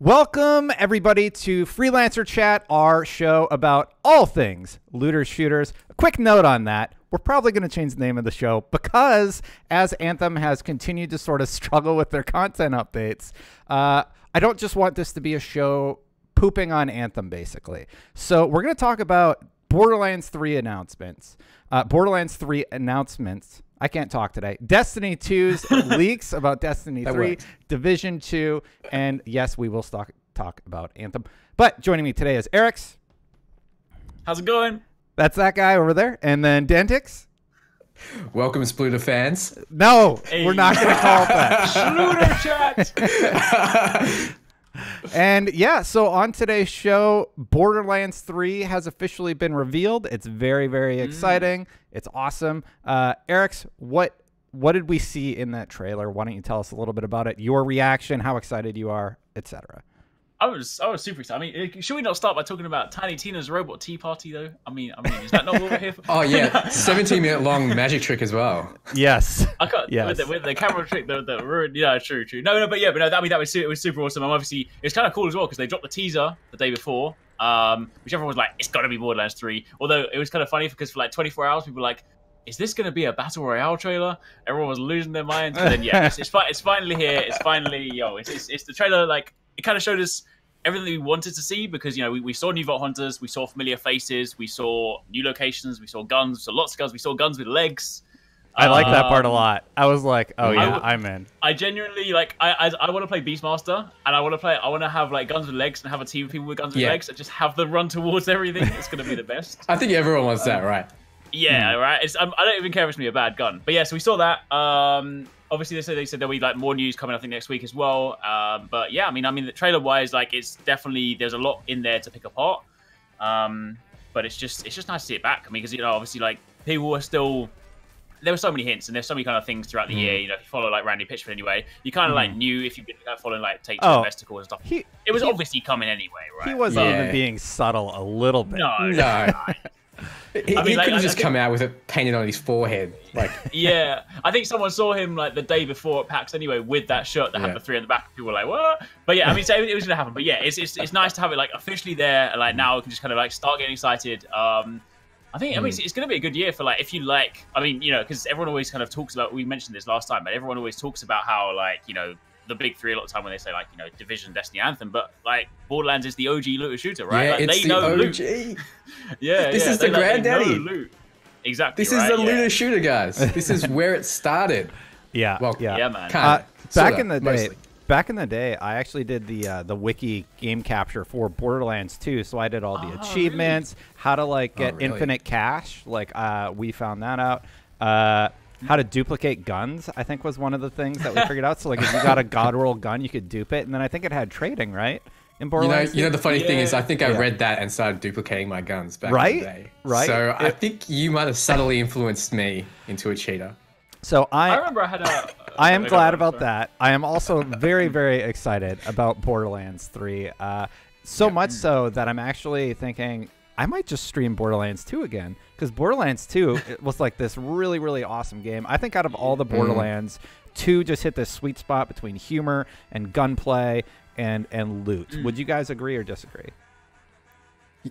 Welcome, everybody, to Freelancer Chat, our show about all things looters, shooters. A quick note on that. We're probably going to change the name of the show because as Anthem has continued to sort of struggle with their content updates, I don't just want this to be a show pooping on Anthem, basically. So we're going to talk about Borderlands 3 announcements. I can't talk today. Destiny 2's leaks about Destiny 3, Division 2, and yes, we will talk about Anthem. But joining me today is Arekkz. How's it going? That's that guy over there. And then Dantics. Welcome, splooter fans. No, we're not going to call it that. Splooter Chat! And yeah, so on today's show, Borderlands 3 has officially been revealed. It's very, very exciting. It's awesome. Arekkz, what did we see in that trailer? Why don't you tell us a little bit about it, your reaction, how excited you are, etc. I was super excited. I mean, should we not start by talking about Tiny Tina's Robot Tea Party, though? I mean, is that not what we're here for? Oh, yeah. 17-minute long magic trick as well. Yes. I can't, yes. With the camera trick, the ruined. Yeah, true. No, but that was super awesome. And obviously, it was kind of cool as well because they dropped the teaser the day before, which everyone was like, it's got to be Borderlands 3. Although it was kind of funny because for like 24 hours, people were like, is this going to be a Battle Royale trailer? Everyone was losing their minds. And then, yeah, it's finally here. It's finally, it's the trailer. Like, it kind of showed us everything we wanted to see because, we saw new Vault Hunters, we saw familiar faces, we saw new locations, we saw guns, we saw lots of guns, we saw guns with legs. I like that part a lot. I was like, oh yeah, I'm in. I genuinely I want to play Beastmaster, and I want to have like guns with legs and have a team of people with guns with legs and just have them run towards everything. It's going to be the best. I think everyone wants that, right? Yeah, right. I don't even care if it's going to be a bad gun. But yeah, so we saw that. Obviously, they said there'll be like more news coming, I think, next week as well. But yeah, I mean, the trailer-wise, like, it's definitely there's a lot in there to pick apart. But it's just nice to see it back. I mean, because obviously, like, people were still there were so many hints and there's so many kind of things throughout the year. If you follow like Randy Pitchford anyway, you kind of like knew if you've been following like Take Two Investicle and stuff. It was obviously coming anyway, right? He wasn't even being subtle a little bit. No. He could have just come out with it painted on his forehead, like. Yeah, I think someone saw him like the day before at PAX anyway with that shirt that had the 3 on the back. People were like, "What?" But yeah, I mean, so it was gonna happen. But yeah, it's nice to have it like officially there. Like now, we can just kind of like start getting excited. I think it's gonna be a good year for like if you like. I mean, because everyone always kind of talks about. We mentioned this last time, but everyone always talks about how like the big three a lot of time when they say like Division, Destiny, Anthem, but like Borderlands is the OG looter shooter, right? Yeah, like, it's they the know OG. Loot. This is the granddaddy. Loot. Exactly. This is the looter shooter, guys. This is where it started. Yeah. Well, yeah, man. Back in the day, I actually did the wiki game capture for Borderlands 2, so I did all the achievements, how to like get infinite cash, like we found that out. How to duplicate guns, I think, was one of the things that we figured out. So, like, if you got a God roll gun, you could dupe it, and then I think it had trading, right? In Borderlands. You know the funny thing is, I think I read that and started duplicating my guns back in the day. Right. So I think you might have subtly influenced me into a cheater. So I remember I had a. I am glad about that. I am also very, very excited about Borderlands 3. So much so that I'm actually thinking I might just stream Borderlands 2 again, because Borderlands 2 it was like this really, really awesome game. I think out of all the Borderlands, 2 just hit this sweet spot between humor and gunplay and loot. Would you guys agree or disagree?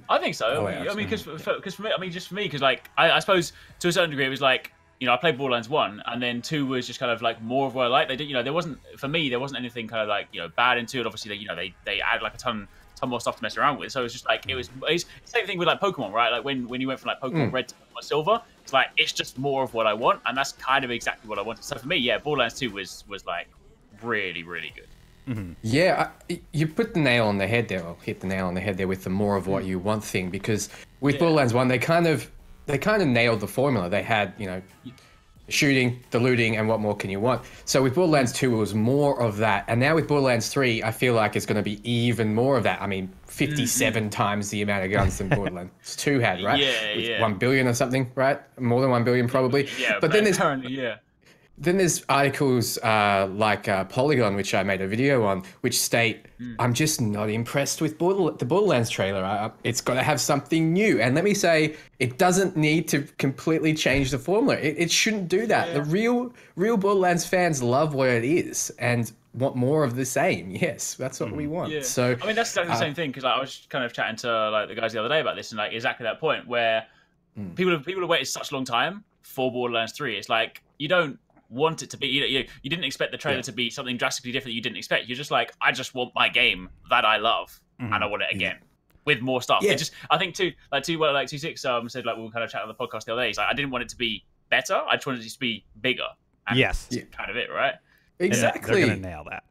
I think so. I mean, because for me, because like I suppose to a certain degree it was like I played Borderlands 1 and then 2 was just kind of like more of what I liked. They did there wasn't anything kind of like bad in 2. And obviously they added like a ton more stuff to mess around with, so it's just like it's the same thing with like Pokemon, right? Like when you went from like Pokemon Red to Pokemon Silver, it's like it's just more of what I want, and that's kind of exactly what I wanted. So for me, yeah, Borderlands 2 was like really, really good. Yeah, you put the nail on the head there, or hit the nail on the head there with the more of what you want thing, because with Borderlands 1 they kind of nailed the formula. They had shooting, the looting, and what more can you want? So with Borderlands 2, it was more of that. And now with Borderlands 3, I feel like it's going to be even more of that. I mean, 57 times the amount of guns than Borderlands 2 had, right? Yeah. 1 billion or something, right? More than 1 billion probably. Yeah, but then there's currently, Then there's articles like Polygon, which I made a video on, which state, I'm just not impressed with the Borderlands trailer. It's got to have something new. And let me say, it doesn't need to completely change the formula. It shouldn't do that. The real Borderlands fans love what it is. And want more of the same. Yes, that's what we want. Yeah. So I mean, that's exactly the same thing, because I was kind of chatting to like the guys the other day about this, and like exactly that point where people have waited such a long time for Borderlands 3. It's like you don't want it to be. You didn't expect the trailer to be something drastically different that you didn't expect. You're just like, I just want my game that I love, and I want it again. With more stuff. Yeah. It just, I think too, like 26 said, like we were kind of chatting on the podcast the other day. He's like, I didn't want it to be better. I just wanted it to be bigger. And Yes. that's kind of it, right? Exactly. They're gonna nail that.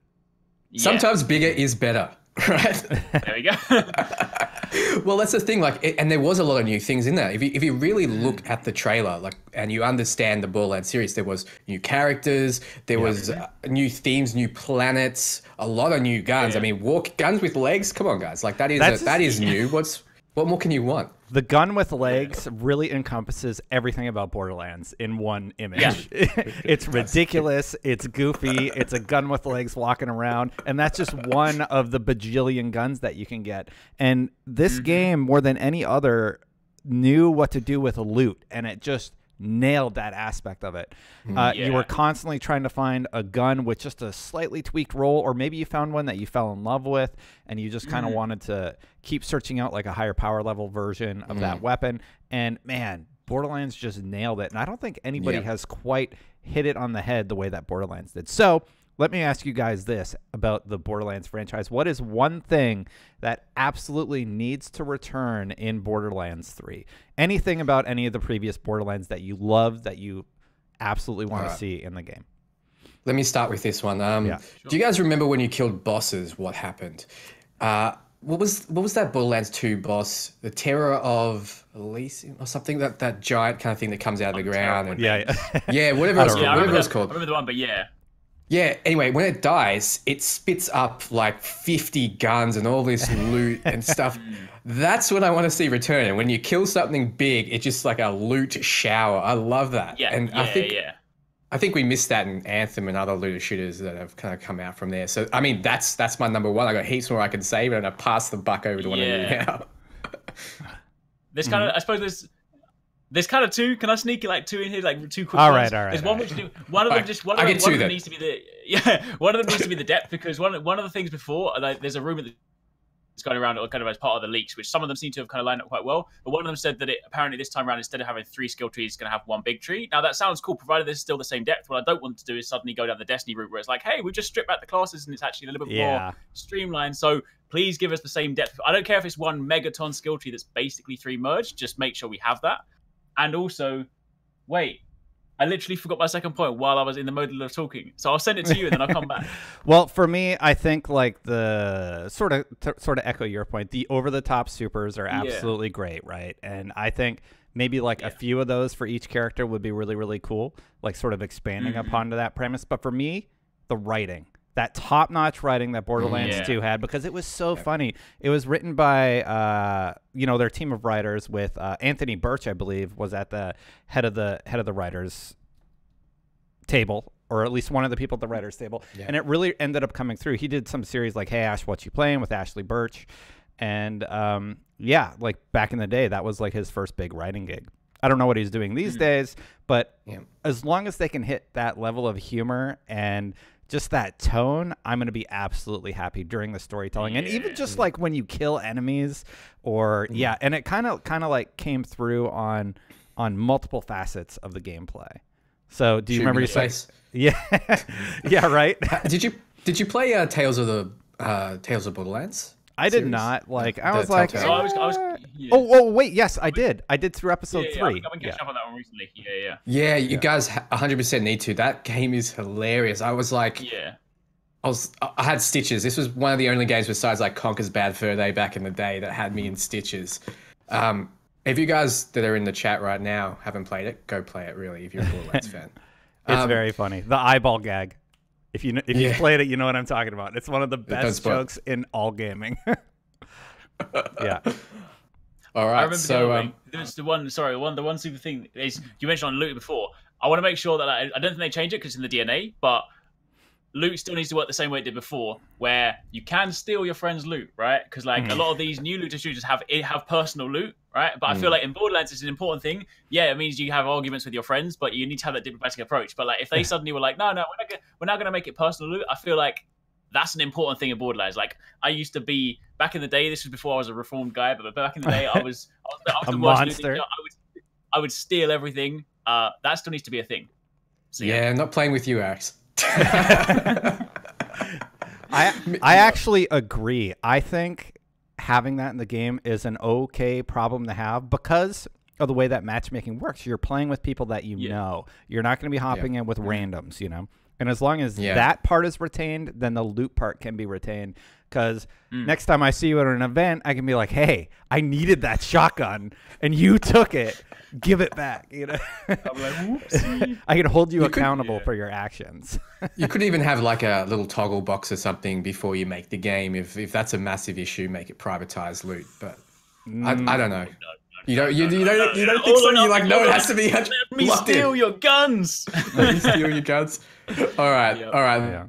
Sometimes bigger is better, right? There we go. Well, that's the thing. Like, and there was a lot of new things in that. If you really look at the trailer, like, and you understand the Borderlands series, there was new characters, there was new themes, new planets, a lot of new guns. I mean, guns with legs. Come on, guys. Like that is new. What more can you want? The gun with legs really encompasses everything about Borderlands in one image. Yeah. It's ridiculous. It's goofy. It's a gun with legs walking around. And that's just one of the bajillion guns that you can get. And this game, more than any other, knew what to do with loot. And it just nailed that aspect of it. You were constantly trying to find a gun with just a slightly tweaked roll, or maybe you found one that you fell in love with and you just kind of wanted to keep searching out like a higher power level version of that weapon. And man, Borderlands just nailed it. And I don't think anybody has quite hit it on the head the way that Borderlands did. So let me ask you guys this about the Borderlands franchise. What is one thing that absolutely needs to return in Borderlands 3? Anything about any of the previous Borderlands that you love, that you absolutely want to see in the game? Let me start with this one. Do you guys remember when you killed bosses, what happened? What was that Borderlands 2 boss? The Terror of Elysium or something? That giant kind of thing that comes out of the ground. And, whatever it was called. I remember the one, but Yeah, anyway, when it dies, it spits up like 50 guns and all this loot and stuff. That's what I want to see return. And when you kill something big, it's just like a loot shower. I love that. I think we missed that in Anthem and other looter shooters that have kind of come out from there. So, I mean, that's my number one. I got heaps more I can say, but I'm going to pass the buck over to one of you now. There's kind of, I suppose there's kind of two. Can I sneak like two in here, like two quick all ones? right. There's one which one of them just one of them needs to be one of them needs to be the depth, because one of the things before, like, there's a rumor that's going around kind of as part of the leaks, which some of them seem to have kind of lined up quite well. But one of them said that it apparently this time around, instead of having 3 skill trees, it's going to have 1 big tree. Now that sounds cool, provided there's still the same depth. What I don't want to do is suddenly go down the Destiny route where it's like, hey, we just strip back the classes and it's actually a little bit more streamlined. So please give us the same depth. I don't care if it's 1 megaton skill tree that's basically 3 merged. Just make sure we have that. And also, wait, I literally forgot my second point while I was in the mode of talking. So I'll send it to you and then I'll come back. Well, for me, I think like the sort of echo your point, the over-the-top supers are absolutely great, right? And I think maybe like a few of those for each character would be really, really cool, like sort of expanding upon to that premise. But for me, the writing. That top-notch writing that Borderlands 2 had, because it was so funny. It was written by, their team of writers with Anthony Birch, I believe, was at the head of the writers table, or at least one of the people at the writers table. Yeah. And it really ended up coming through. He did some series like Hey Ash, What You Playing with Ashley Birch, and like back in the day, that was like his first big writing gig. I don't know what he's doing these days, but as long as they can hit that level of humor and just that tone, I'm going to be absolutely happy during the storytelling. And even just like when you kill enemies or and it kind of like came through on multiple facets of the gameplay. So do you remember your face? Yeah. Right. Did you play Tales of Borderlands? I did not. Like I was like, so I was oh wait, yes, I did thure episode 3. I've been catching up on that one recently. Yeah, you guys 100% need to. That game is hilarious. I was like, I had stitches. This was one of the only games besides like Conker's Bad Fur Day back in the day that had me in stitches. If you guys that are in the chat right now haven't played it, go play it. Really, if you're a Borderlands fan, it's very funny. The eyeball gag. If you played it, you know what I'm talking about. It's one of the best jokes in all gaming. All right. I remember there's the one super thing is you mentioned on loot before. I want to make sure that I don't think they change it because it's in the DNA, but loot still needs to work the same way it did before, where you can steal your friend's loot, right? Because like a lot of these new looter shooters have personal loot, right? But I feel like in Borderlands it's an important thing. Yeah, it means you have arguments with your friends, but you need to have that diplomatic approach. But like if they suddenly were like, no, we're not going to make it personal loot, I feel like that's an important thing in Borderlands. Like, I used to be back in the day. This was before I was a reformed guy, but back in the day, I was A the worst monster. looting. I would steal everything. That still needs to be a thing. So, yeah, not playing with you, Arekkz. I actually agree. I think having that in the game is an okay problem to have because of the way that matchmaking works. You're playing with people that you know. You're not going to be hopping in with randoms, you know. And as long as that part is retained, then the loot part can be retained. Because next time I see you at an event, I can be like, hey, I needed that shotgun, and you took it. Give it back. You know, I'm like, whoopsie. I can hold you accountable for your actions. You could even have like a little toggle box or something before you make the game. If that's a massive issue, make it privatized loot. But I don't know. You don't think so? You're like, no, it has to be. Let me steal your guns. Let me steal your guns. All right. Yeah.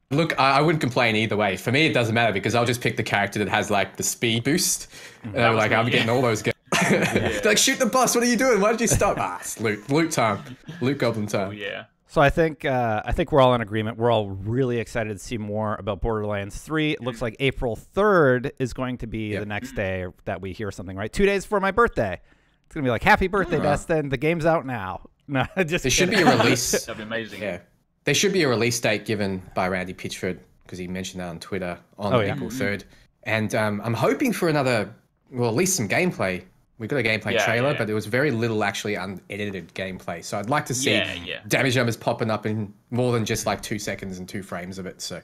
Look, I wouldn't complain either way. For me, it doesn't matter because I'll just pick the character that has like the speed boost. And I'm like, I'm getting all those guns. They're like, shoot the boss. What are you doing? Why did you stop? It's loot time. Loot goblin time. Oh, yeah. So I think we're all in agreement. We're all really excited to see more about Borderlands 3. It looks like April 3rd is going to be the next day that we hear something, right? 2 days before my birthday. It's going to be like, happy birthday, Destin. The game's out now. No, just there should be a release. That'd be amazing. Yeah. There should be a release date given by Randy Pitchford because he mentioned that on Twitter on April 3rd. And I'm hoping for another, well, at least some gameplay. We got a gameplay trailer, but there was very little actually unedited gameplay. So I'd like to see damage numbers popping up in more than just like 2 seconds and 2 frames of it. So,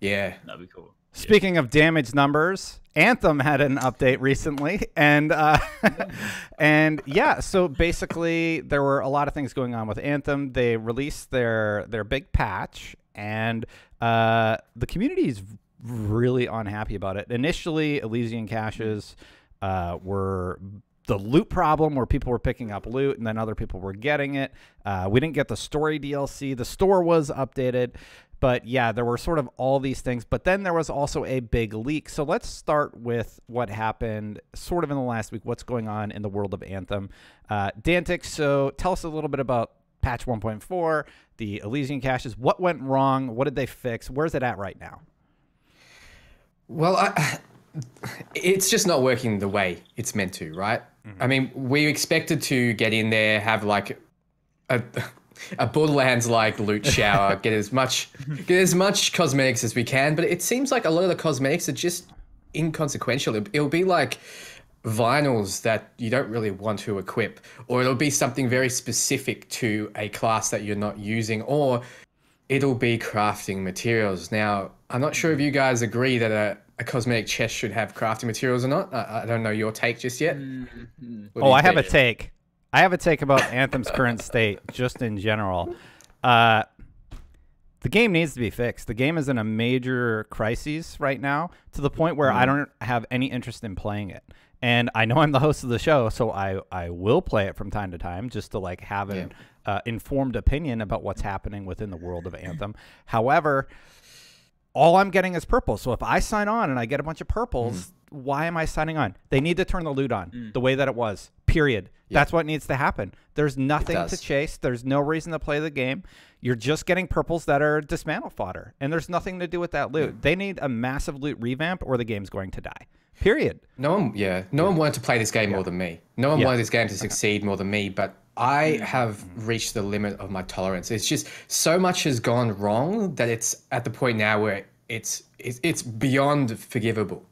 yeah. That'd be cool. Speaking of damage numbers, Anthem had an update recently, and so basically there were a lot of things going on with Anthem. They released their big patch, and the community is really unhappy about it. Initially, Elysian caches were the loot problem where people were picking up loot and then other people were getting it. We didn't get the story DLC. The store was updated. But yeah, there were sort of all these things. But then there was also a big leak. So let's start with what happened sort of in the last week. What's going on in the world of Anthem. Dantics, so tell us a little bit about patch 1.4, the Elysian caches. What went wrong? What did they fix? Where's it at right now? Well, it's just not working the way it's meant to, right? I mean, we expected to get in there, have like a Borderlands-like loot shower, get as much cosmetics as we can, but it seems like a lot of the cosmetics are just inconsequential. It'll be like vinyls that you don't really want to equip, or it'll be something very specific to a class that you're not using, or it'll be crafting materials. Now, I'm not sure if you guys agree that a cosmetic chest should have crafting materials or not. I don't know your take just yet. I have a take. I have a take about Anthem's current state, just in general. The game needs to be fixed. The game is in a major crisis right now, to the point where I don't have any interest in playing it. And I know I'm the host of the show, so I will play it from time to time just to like have an informed opinion about what's happening within the world of Anthem. However, all I'm getting is purple. So if I sign on and I get a bunch of purples, why am I signing on? They need to turn the loot on the way that it was, period. That's what needs to happen. There's nothing to chase. There's no reason to play the game. You're just getting purples that are dismantle fodder, and there's nothing to do with that loot. They need a massive loot revamp or the game's going to die, period. No one wanted to play this game more than me. No one wanted this game to succeed more than me, but I have reached the limit of my tolerance. It's just so much has gone wrong that it's at the point now where it's beyond forgivable.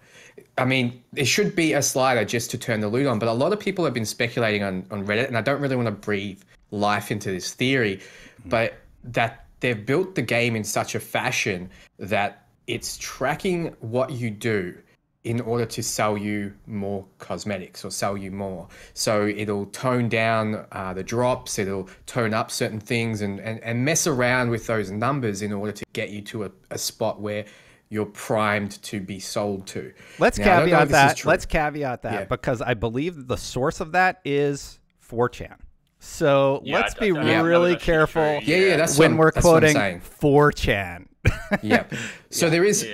I mean, there should be a slider just to turn the loot on, but a lot of people have been speculating on Reddit, and I don't really want to breathe life into this theory, but that they've built the game in such a fashion that it's tracking what you do in order to sell you more cosmetics or sell you more. So it'll tone down the drops, it'll tone up certain things and mess around with those numbers in order to get you to a spot where you're primed to be sold to. Let's caveat that because I believe the source of that is 4chan. So let's be really careful when we're quoting 4chan. So there is,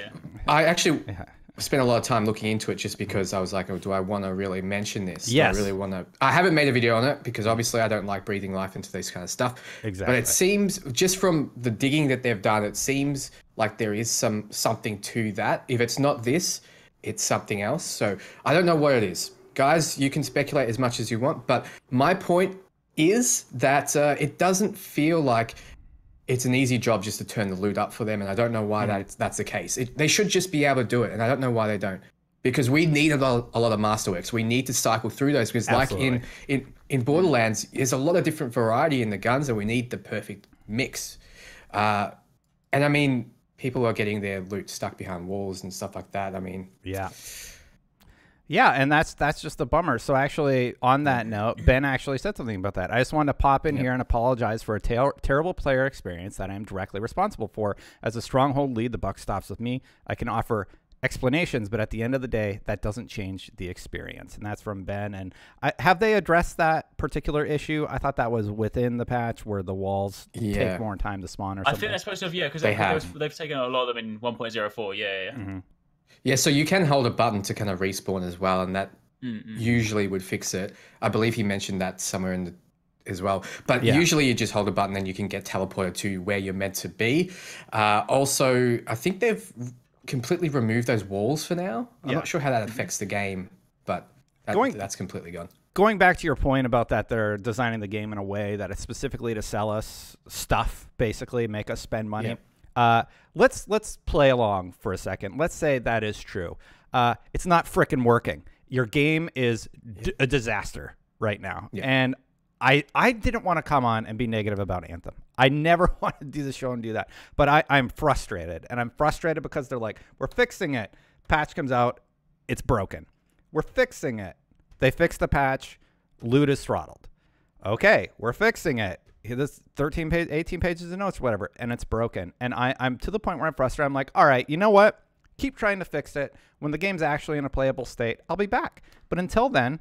spent a lot of time looking into it just because I was like, oh, do I want to really mention this? Yes. Do I really want to? I haven't made a video on it because obviously I don't like breathing life into this kind of stuff. Exactly. But it seems, just from the digging that they've done, it seems like there is something to that. If it's not this, it's something else. So I don't know what it is. Guys, you can speculate as much as you want, but my point is that it doesn't feel like it's an easy job just to turn the loot up for them, and I don't know why that's the case. They should just be able to do it, and I don't know why they don't. Because we need a lot of masterworks. We need to cycle through those, because like in Borderlands, there's a lot of different variety in the guns, and we need the perfect mix. And I mean, people are getting their loot stuck behind walls and stuff like that. I mean, yeah, and that's just the bummer. So actually, on that note, Ben actually said something about that. I just wanted to pop in here and apologize for a terrible player experience that I am directly responsible for. As a Stronghold lead, the buck stops with me. I can offer explanations, but at the end of the day, that doesn't change the experience. And that's from Ben. And have they addressed that particular issue? I thought that was within the patch where the walls take more time to spawn or something. I think they're supposed to have, because they've taken a lot of them in 1.04. Yeah. Yeah, so you can hold a button to kind of respawn as well, and that usually would fix it. I believe he mentioned that somewhere in the as well. But usually you just hold a button and you can get teleported to where you're meant to be. Also, I think they've completely removed those walls for now. I'm not sure how that affects the game, but that's completely gone. Going back to your point about that they're designing the game in a way that it's specifically to sell us stuff, basically make us spend money. Let's play along for a second. Let's say that is true. It's not frickin' working. Your game is a disaster right now. And I didn't want to come on and be negative about Anthem. I never wanted to do the show and do that. But I'm frustrated. And I'm frustrated because they're like, we're fixing it. Patch comes out. It's broken. We're fixing it. They fixed the patch. Loot is throttled. Okay, we're fixing it. This 18 pages of notes, whatever, and it's broken. And I'm to the point where I'm frustrated. I'm like, all right, you know what? Keep trying to fix it. When the game's actually in a playable state, I'll be back. But until then,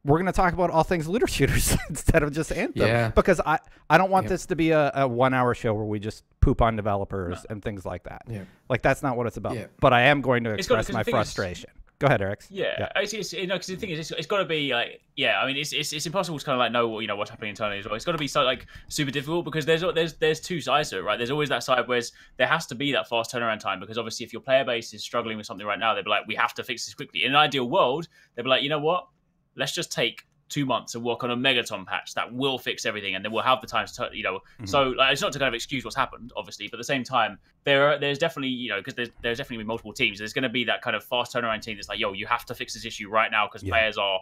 we're going to talk about all things looter shooters instead of just Anthem. Because I don't want this to be a 1 hour show where we just poop on developers and things like that. Like, that's not what it's about. But I am going to express my frustration. Go ahead, Arekkz. Because the thing is, it's got to be like, I mean, it's impossible to kind of like know what's happening internally as well. It's got to be so like super difficult because there's two sides to it, right? There's always that side where there has to be that fast turnaround time because obviously if your player base is struggling with something right now, they'd be like, we have to fix this quickly. In an ideal world, they'd be like, you know what? Let's just take 2 months and work on a megaton patch that will fix everything, and then we'll have the time to, So like, it's not to kind of excuse what's happened, obviously, but at the same time, there's definitely, because there's definitely multiple teams. There's going to be that kind of fast turnaround team that's like, yo, you have to fix this issue right now because players are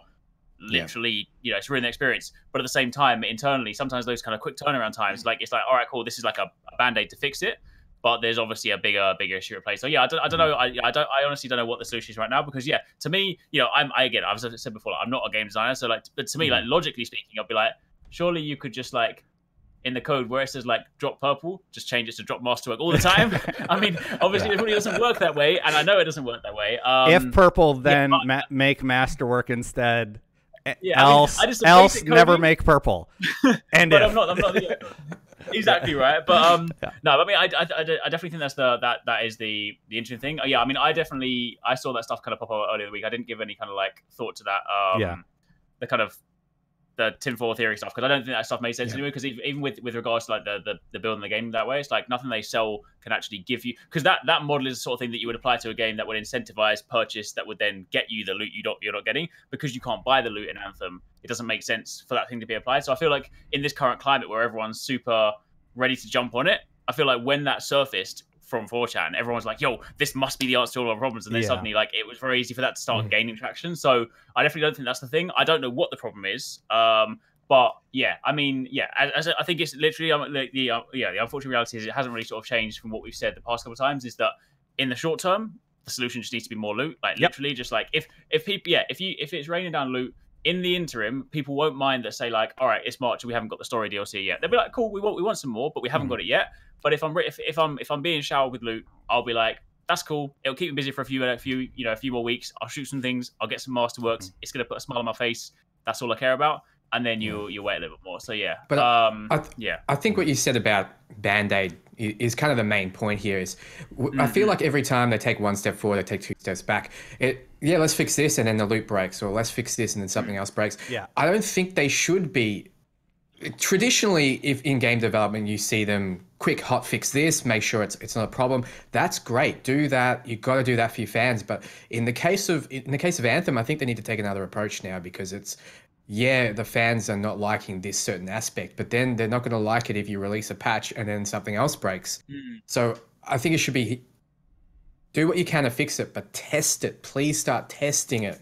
literally, it's ruining the experience. But at the same time, internally, sometimes those kind of quick turnaround times, like it's like, all right, cool, this is like a band-aid to fix it. But there's obviously a bigger issue at play. So I don't know. I honestly don't know what the solution is right now because to me, I've said before, like, I'm not a game designer. So like, but to me, like logically speaking, I'd be like, surely you could just like in the code where it says like drop purple, just change it to drop masterwork all the time. I mean, obviously it really doesn't work that way, and I know it doesn't work that way. If purple, then make masterwork instead. Else never make purple. And but I'm not. Exactly right, but no. I mean, I definitely think that is the interesting thing. I mean, I saw that stuff kind of pop up earlier in the week. I didn't give any kind of like thought to that. The kind of the tinfoil theory stuff because I don't think that stuff made sense anyway. Because even with regards to like the building the game that way, it's like nothing they sell can actually give you because that model is the sort of thing that you would apply to a game that would incentivize purchase that would then get you the loot you're not getting because you can't buy the loot in Anthem. It doesn't make sense for that thing to be applied. So I feel like in this current climate where everyone's super ready to jump on it, I feel like when that surfaced from 4chan, everyone's like, yo, this must be the answer to all our problems. And then suddenly, like, it was very easy for that to start gaining traction. So I definitely don't think that's the thing. I don't know what the problem is. But I mean, as I think it's literally the unfortunate reality is it hasn't really sort of changed from what we've said the past couple of times. Is that in the short term, the solution just needs to be more loot. Like literally, just like if people, if it's raining down loot. In the interim, people won't mind that say like, all right, it's March and we haven't got the story DLC yet. They'll be like, cool, we want some more, but we haven't got it yet. But if I'm being showered with loot, I'll be like, that's cool. It'll keep me busy for a few more weeks. I'll shoot some things. I'll get some masterworks. It's gonna put a smile on my face. That's all I care about. And then you wait a little bit more. So but I think what you said about Band-Aid is kind of the main point here. Is I feel like every time they take one step forward, they take two steps back. Yeah, let's fix this, and then the loop breaks, or let's fix this, and then something else breaks. Yeah. I don't think they should be. Traditionally, if in game development you see them quick hot fix this, make sure it's not a problem. That's great. Do that. You've got to do that for your fans. But in the case of Anthem, I think they need to take another approach now, because the fans are not liking this certain aspect, but then they're not going to like it if you release a patch and then something else breaks. So I think it should be, do what you can to fix it, but test it. Please start testing it,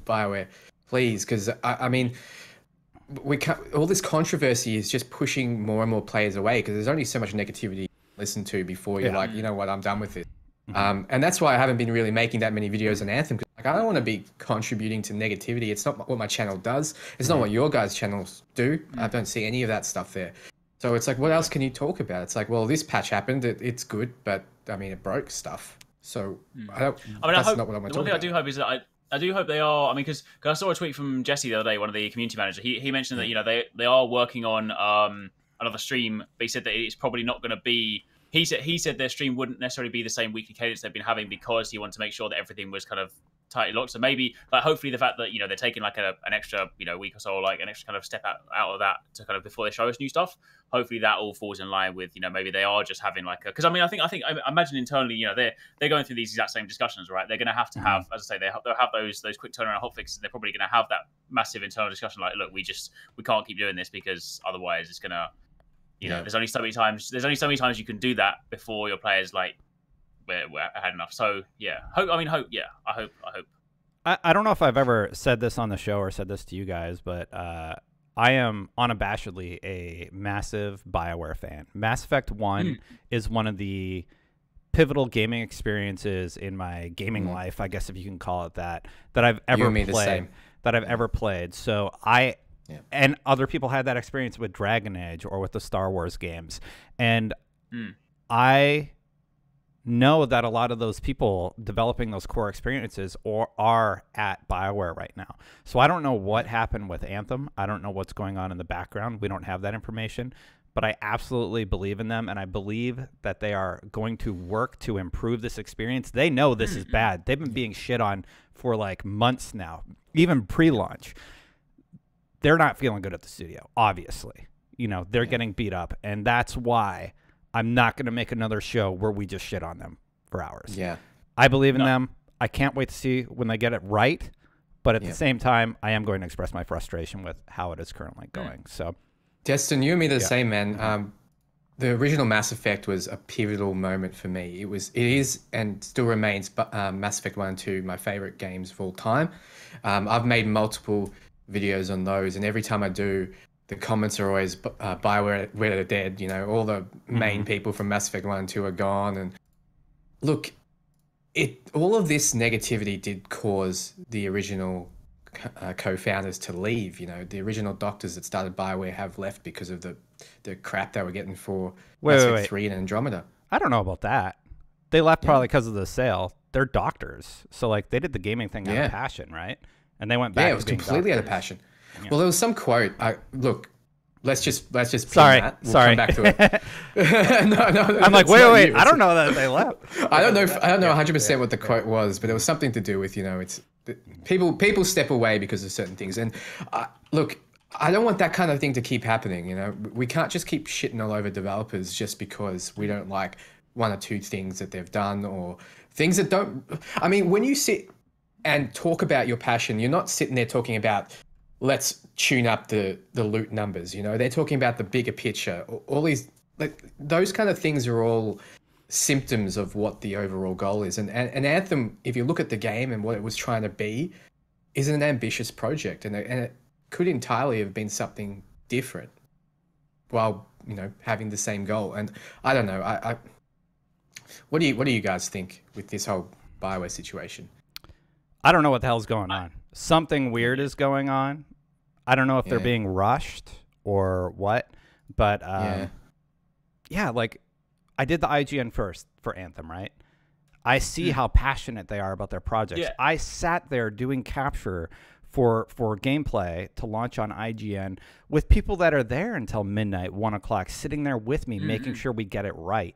BioWare, please, because I mean, we can't, all this controversy is just pushing more and more players away, because there's only so much negativity to listen to before you're like, you know what, I'm done with this. And that's why I haven't been really making that many videos on Anthem, because like, I don't want to be contributing to negativity. It's not what my channel does. It's not what your guys' channels do. I don't see any of that stuff there. So it's like, what else can you talk about? It's like, well, this patch happened. It's good, but I mean, it broke stuff. So that's not what I'm talking about. The one thing I do hope is that I do hope they are. I mean, because I saw a tweet from Jesse the other day, one of the community managers. He mentioned that, you know, they are working on another stream, but he said that it's probably not going to be. He said their stream wouldn't necessarily be the same weekly cadence they've been having, because he wanted to make sure that everything was kind of tightly locked. So maybe, like, hopefully the fact that, you know, they're taking like an extra, you know, week or so, or like an extra kind of step out of that to kind of before they show us new stuff. Hopefully that all falls in line with, you know, maybe they are just having like a, because I mean, I imagine internally, you know, they're going through these exact same discussions, right? They're going to have, as I say, they'll have those quick turnaround hotfixes. They're probably going to have that massive internal discussion, like, look, we can't keep doing this, because otherwise it's going to, you know, there's only so many times you can do that before your players like we're had enough. So yeah, I hope. I don't know if I've ever said this on the show or said this to you guys, but I am unabashedly a massive BioWare fan. Mass Effect 1 is one of the pivotal gaming experiences in my gaming life, I guess if you can call it that I've ever played. So and other people had that experience with Dragon Age or with the Star Wars games. And I know that a lot of those people developing those core experiences are at BioWare right now. So I don't know what happened with Anthem. I don't know what's going on in the background. We don't have that information. But I absolutely believe in them, and I believe that they are going to work to improve this experience. They know this is bad. They've been being shit on for like months now, even pre-launch. They're not feeling good at the studio, obviously. You know, they're getting beat up, and that's why I'm not going to make another show where we just shit on them for hours. Yeah. I believe in them. I can't wait to see when they get it right, but at the same time, I am going to express my frustration with how it is currently going. So, Destin, you and me are the same, man. The original Mass Effect was a pivotal moment for me. It is, and still remains, Mass Effect 1 and 2, my favorite games of all time. I've made multiple videos on those, and every time I do, the comments are always BioWare they're dead. You know, all the main people from Mass Effect 1 and 2 are gone. And look, all of this negativity did cause the original co-founders to leave. You know, the original doctors that started BioWare have left because of the crap they were getting for Mass Effect 3 and Andromeda. I don't know about that. They left probably because of the sale. They're doctors, so like they did the gaming thing out of passion, right? And they went back. Yeah, it was completely out of passion. Yeah. Well, there was some quote. Look, let's just sorry, that. We'll come back to it. no, I'm like, wait. I don't know that they left. I don't know 100% what the quote was, but it was something to do with, you know, it's people step away because of certain things. And look, I don't want that kind of thing to keep happening. You know, we can't just keep shitting all over developers just because we don't like one or two things that they've done, or things that don't. I mean, when you sit and talk about your passion, you're not sitting there talking about, let's tune up the loot numbers. You know, they're talking about the bigger picture. All these, like, those kind of things are all symptoms of what the overall goal is. And Anthem, if you look at the game and what it was trying to be, is an ambitious project, and it could entirely have been something different, while, you know, having the same goal. And I don't know. What do you guys think with this whole BioWare situation? I don't know what the hell's going on. Something weird is going on. I don't know if they're being rushed or what, but like I did the IGN first for Anthem, right? I see how passionate they are about their projects. Yeah. I sat there doing capture for gameplay to launch on IGN with people that are there until midnight, 1 o'clock, sitting there with me, making sure we get it right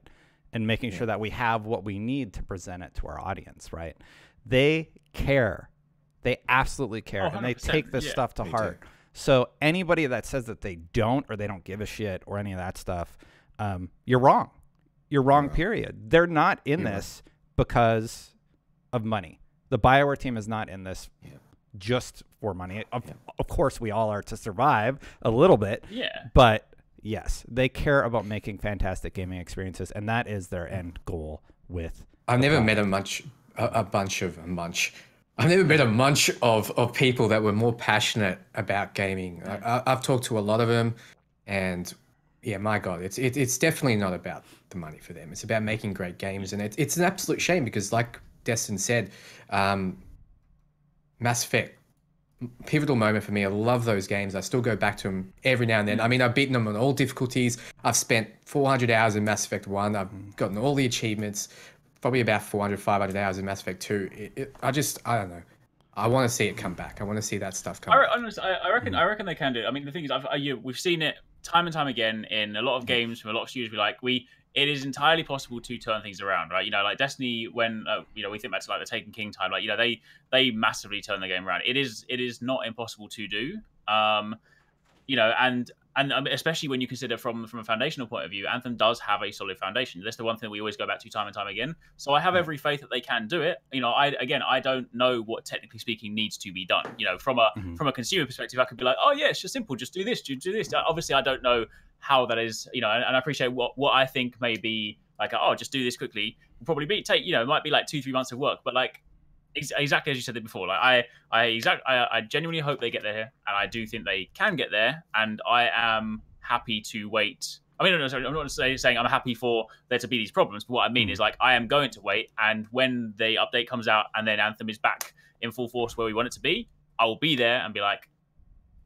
and making sure that we have what we need to present it to our audience, right? They care. They absolutely care, and they take this stuff to heart. So anybody that says that they don't, or they don't give a shit or any of that stuff, you're wrong. You're wrong, period. They're not in this because of money. The BioWare team is not in this just for money. Of course, we all are to survive a little bit. Yeah. But yes, they care about making fantastic gaming experiences, and that is their end goal with. I've never met a bunch of people that were more passionate about gaming. I've talked to a lot of them, and yeah, my God, it's definitely not about the money for them. It's about making great games, and it's an absolute shame because, like Destin said, Mass Effect, pivotal moment for me. I love those games. I still go back to them every now and then. I mean, I've beaten them on all difficulties. I've spent 400 hours in Mass Effect 1. I've gotten all the achievements, probably about 400, 500 hours in Mass Effect 2. I don't know. I want to see it come back. I want to see that stuff come back. I reckon they can do it. I mean, the thing is, we've seen it time and time again in a lot of games from a lot of studios. It is entirely possible to turn things around, right? You know, like Destiny, when we think back to like the Taken King time, like they massively turn the game around. It is not impossible to do, and especially when you consider from a foundational point of view, Anthem does have a solid foundation. That's the one thing we always go back to time and time again. So I have every faith that they can do it. You know, I don't know what technically speaking needs to be done. You know, from a consumer perspective, I could be like, oh yeah, it's just simple, just do this, do this. Obviously, I don't know how that is, and I appreciate what I think may be like, oh, just do this quickly. Will probably it might be like 2-3 months of work, but like exactly as you said it before, like I genuinely hope they get there, and I do think they can get there, and I am happy to wait. I mean, I'm not saying I'm happy for there to be these problems, but what I mean is like I am going to wait, and when the update comes out and then Anthem is back in full force where we want it to be, I will be there and be like,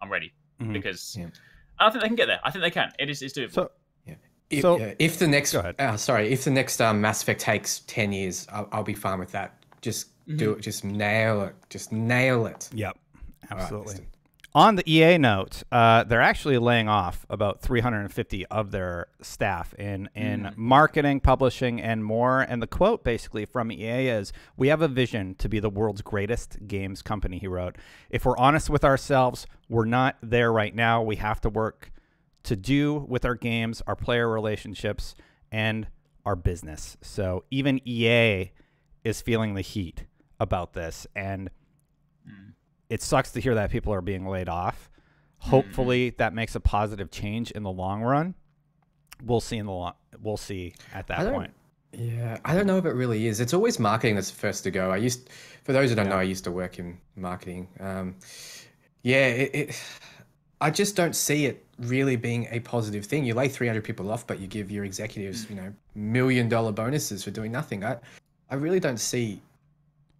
I'm ready, because. Yeah. I think they can get there. I think they can. It's doable. If the next Mass Effect takes 10 years, I'll be fine with that. Just do it. Just nail it. Just nail it. Yep, absolutely. Right, on the EA note, they're actually laying off about 350 of their staff in marketing, publishing, and more. And the quote basically from EA is, "We have a vision to be the world's greatest games company," he wrote. "If we're honest with ourselves, we're not there right now. We have to work to do with our games, our player relationships, and our business." So even EA is feeling the heat about this, and it sucks to hear that people are being laid off. Hopefully that makes a positive change in the long run. We'll see we'll see at that point. Yeah, I don't know if it really is. It's always marketing that's the first to go. For those who don't know, I used to work in marketing. I just don't see it really being a positive thing. You lay 300 people off, but you give your executives, $1 million bonuses for doing nothing. I really don't see.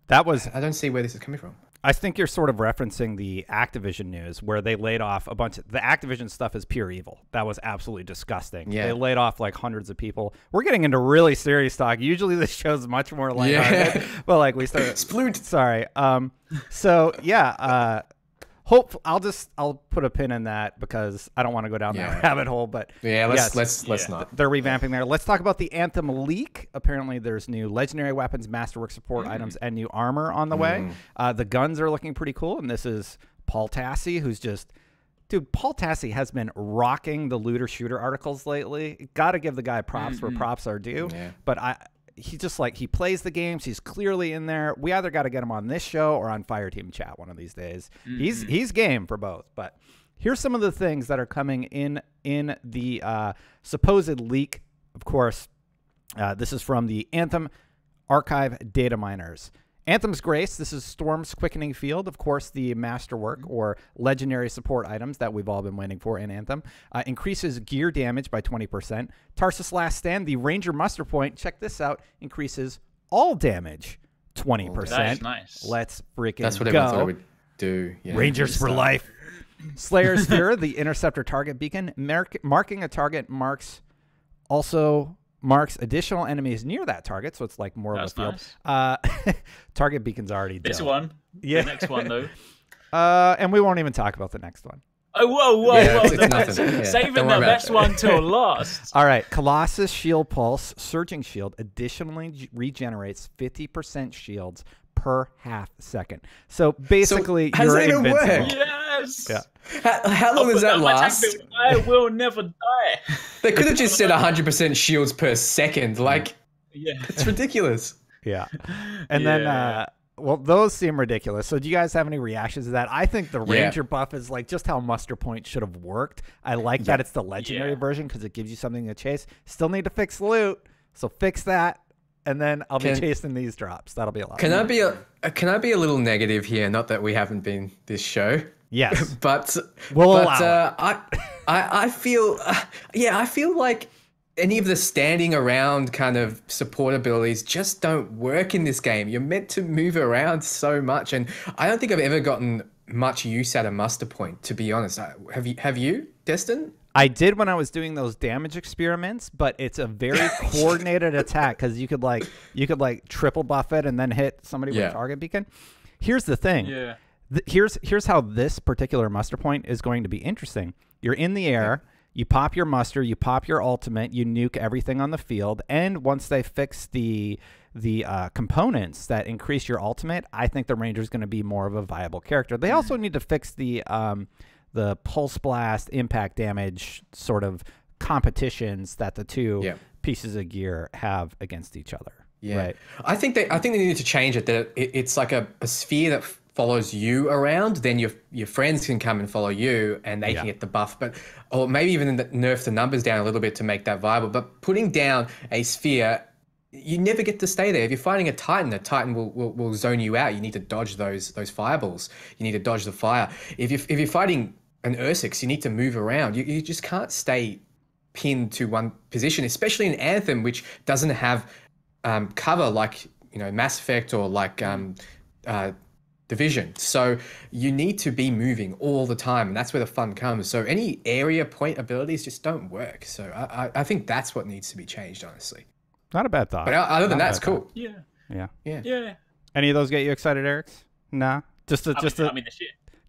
I don't see where this is coming from. I think you're sort of referencing the Activision news where they laid off a bunch of the Activision stuff is pure evil. That was absolutely disgusting. Yeah. They laid off like hundreds of people. We're getting into really serious talk. Usually this show's much more lighthearted, but like we started. Sploot. Sorry. I'll put a pin in that because I don't want to go down that rabbit hole. But let's not. They're revamping there. Let's talk about the Anthem Leak. Apparently, there's new legendary weapons, masterwork support items, and new armor on the way. The guns are looking pretty cool, and this is Paul Tassi, who's just. Dude, Paul Tassi has been rocking the looter shooter articles lately. Got to give the guy props where props are due. Yeah. But he just he plays the games. He's clearly in there. We either got to get him on this show or on Fire Team Chat one of these days. He's game for both. But here's some of the things that are coming in the supposed leak. Of course, this is from the Anthem archive data miners. Anthem's Grace, this is Storm's Quickening Field. Of course, the masterwork or legendary support items that we've all been waiting for in Anthem. Increases gear damage by 20%. Tarsus Last Stand, the Ranger Muster Point, check this out, increases all damage 20%. That's nice. Let's freaking go. That's what everyone thought it would do. Yeah, Rangers for life. Slayer's Sphere, the Interceptor Target Beacon. Marking a target marks additional enemies near that target, so it's like more of a field. Nice. Target beacon's already this dope. One. Yeah. The next one, though. And we won't even talk about the next one. Oh, whoa. It's nothing. Yeah, Saving don't the worry best about it. one till last. All right. Colossus Shield Pulse Surging Shield additionally regenerates 50% shields per half second. So basically, how does you're that even invincible. work? Yes. Yeah. How long does that last? I will never die. They could have just said 100% shields per second. Like, Yeah. it's ridiculous. Yeah. And then, well, those seem ridiculous. So do you guys have any reactions to that? I think the Ranger buff is like just how Muster Point should have worked. I like that it's the legendary version because it gives you something to chase. Still need to fix loot. So fix that. And then I'll be chasing these drops. That'll be a lot. Can I be a little negative here? Not that we haven't been this show. Yes. but We'll allow I feel I feel like any of the standing around kind of support abilities just don't work in this game. You're meant to move around so much, and I don't think I've ever gotten much use out of Muster Point, to be honest. Have you, Destin? I did when I was doing those damage experiments, but it's a very coordinated attack because you could like triple buff it and then hit somebody with a target beacon. Here's the thing. Yeah. Here's how this particular Muster Point is going to be interesting. You're in the air. You pop your muster, you pop your ultimate, you nuke everything on the field, and once they fix the components that increase your ultimate, I think the Ranger's going to be more of a viable character. They also need to fix the pulse blast impact damage sort of competitions that the two pieces of gear have against each other. Yeah, right? I think they need to change it. That it's like a sphere that follows you around, then your friends can come and follow you and they can get the buff, or maybe even nerf the numbers down a little bit to make that viable. But putting down a sphere, you never get to stay there. If you're fighting a Titan will zone you out. You need to dodge those fireballs. You need to dodge the fire. If you're fighting an Arekkz, you need to move around. You just can't stay pinned to one position, especially in Anthem, which doesn't have cover like Mass Effect or like Division. So you need to be moving all the time, and that's where the fun comes. So any area point abilities just don't work. So I think that's what needs to be changed, honestly. Not a bad thought. But other than that, it's cool. Yeah. Any of those get you excited, Arekkz? Nah. The shield.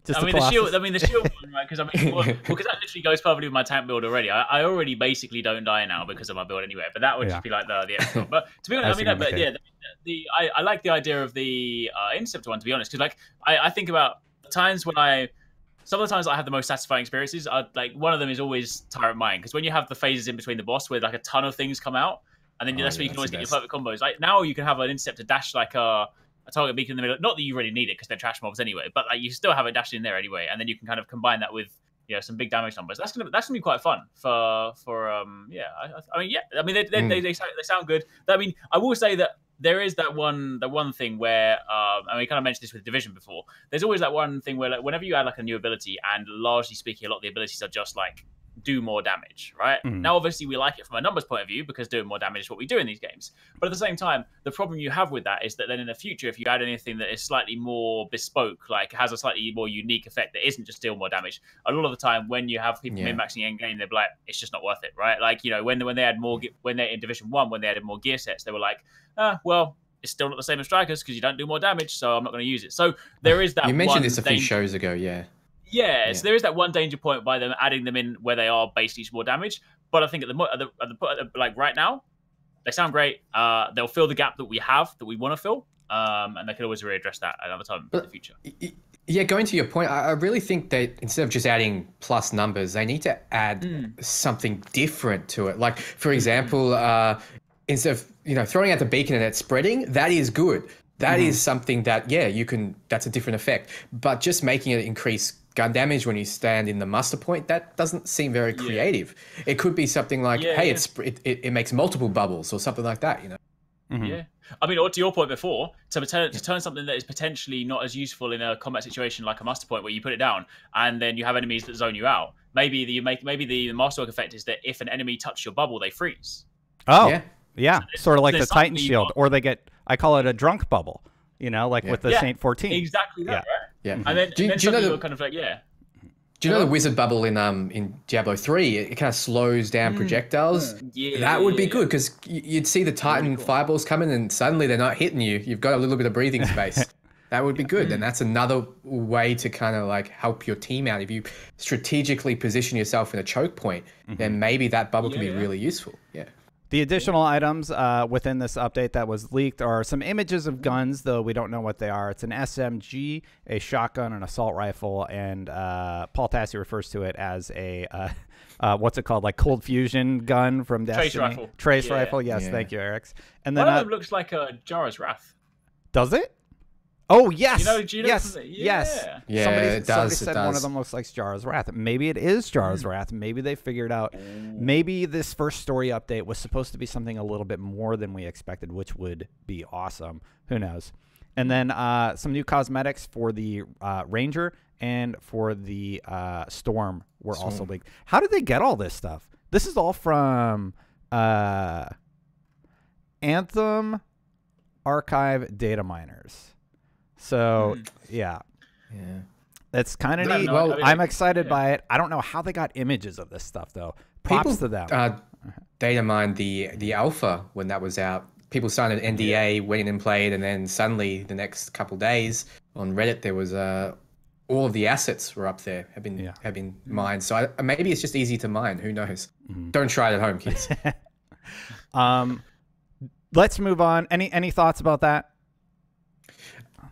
The shield one, right? Because because that literally goes perfectly with my tank build already. I already basically don't die now because of my build anyway. But that would just be like the extra. But to be honest, I like the idea of the interceptor one. To be honest, because like I think about times when some of the times I have the most satisfying experiences. Like one of them is always Tyrant Mine, because when you have the phases in between the boss where like a ton of things come out, and then that's where you can always get your perfect combos. Like now you can have an interceptor dash like a target beacon in the middle. Not that you really need it because they're trash mobs anyway, but like you still have it dashed in there anyway, and then you can kind of combine that with some big damage numbers. That's gonna be quite fun for they sound good. I mean, I will say that there is that one thing where and we kind of mentioned this with Division before. There's always that one thing where like whenever you add like a new ability, and largely speaking, a lot of the abilities are just like do more damage, right? Now, obviously, we like it from a numbers point of view because doing more damage is what we do in these games. But at the same time, the problem you have with that is that then in the future, if you add anything that is slightly more bespoke, like has a slightly more unique effect that isn't just deal more damage, a lot of the time when you have people min-maxing end game, they're like, it's just not worth it, right? Like, when they had more, when they're in Division 1, when they added more gear sets, they were like, well, it's still not the same as Strikers because you don't do more damage, so I'm not going to use it. So there is that. You mentioned this a few shows ago, Yeah, so there is that one danger point by them adding them in where they are basically more damage. But I think like right now, they sound great. They'll fill the gap that we have that we want to fill, and they can always readdress that at another time in the future. Yeah, going to your point, I really think that instead of just adding plus numbers, they need to add something different to it. Like, for example, instead of throwing out the beacon and it spreading, that is good. That is something that you can. That's a different effect. But just making it increase gun damage when you stand in the muster point, that doesn't seem very creative. It could be something like, it makes multiple bubbles or something like that, Yeah. I mean, or to your point before, to turn something that is potentially not as useful in a combat situation like a muster point where you put it down and then you have enemies that zone you out. Maybe the masterwork effect is that if an enemy touches your bubble, they freeze. Oh, yeah. Sort of like the Titan shield, or they get, I call it a drunk bubble, with the Saint 14. Exactly that, right? Yeah. And then, do you know the kind of like, Do you know the wizard bubble in Diablo 3? It kind of slows down projectiles. That would be good because you'd see the Titan fireballs coming and suddenly they're not hitting you. You've got a little bit of breathing space. That would be good. And that's another way to kind of like help your team out. If you strategically position yourself in a choke point, then maybe that bubble can be really useful. Yeah. The additional items within this update that was leaked are some images of guns, though we don't know what they are. It's an SMG, a shotgun, an assault rifle, and Paul Tassi refers to it as a, what's it called, like cold fusion gun from Destiny? Trace rifle. Trace rifle, yes, thank you, Arekkz. And then one of them looks like a Jara's Wrath. Does it? Oh, yes. Do you know yes. Yeah, Somebody said one of them looks like Jara's Wrath. Maybe it is Jara's Wrath. Maybe they figured out. Maybe this first story update was supposed to be something a little bit more than we expected, which would be awesome. Who knows? And then some new cosmetics for the Ranger and for the Storm were also leaked. How did they get all this stuff? This is all from Anthem Archive data miners. So, yeah. It's kind of neat. Well, I'm excited by it. I don't know how they got images of this stuff, though. Props to them. Data mined the alpha when that was out. People signed an NDA, went in and played, and then suddenly the next couple days on Reddit, there was all of the assets were up there, have been mined. So maybe it's just easy to mine. Who knows? Don't try it at home, kids. Let's move on. Any thoughts about that?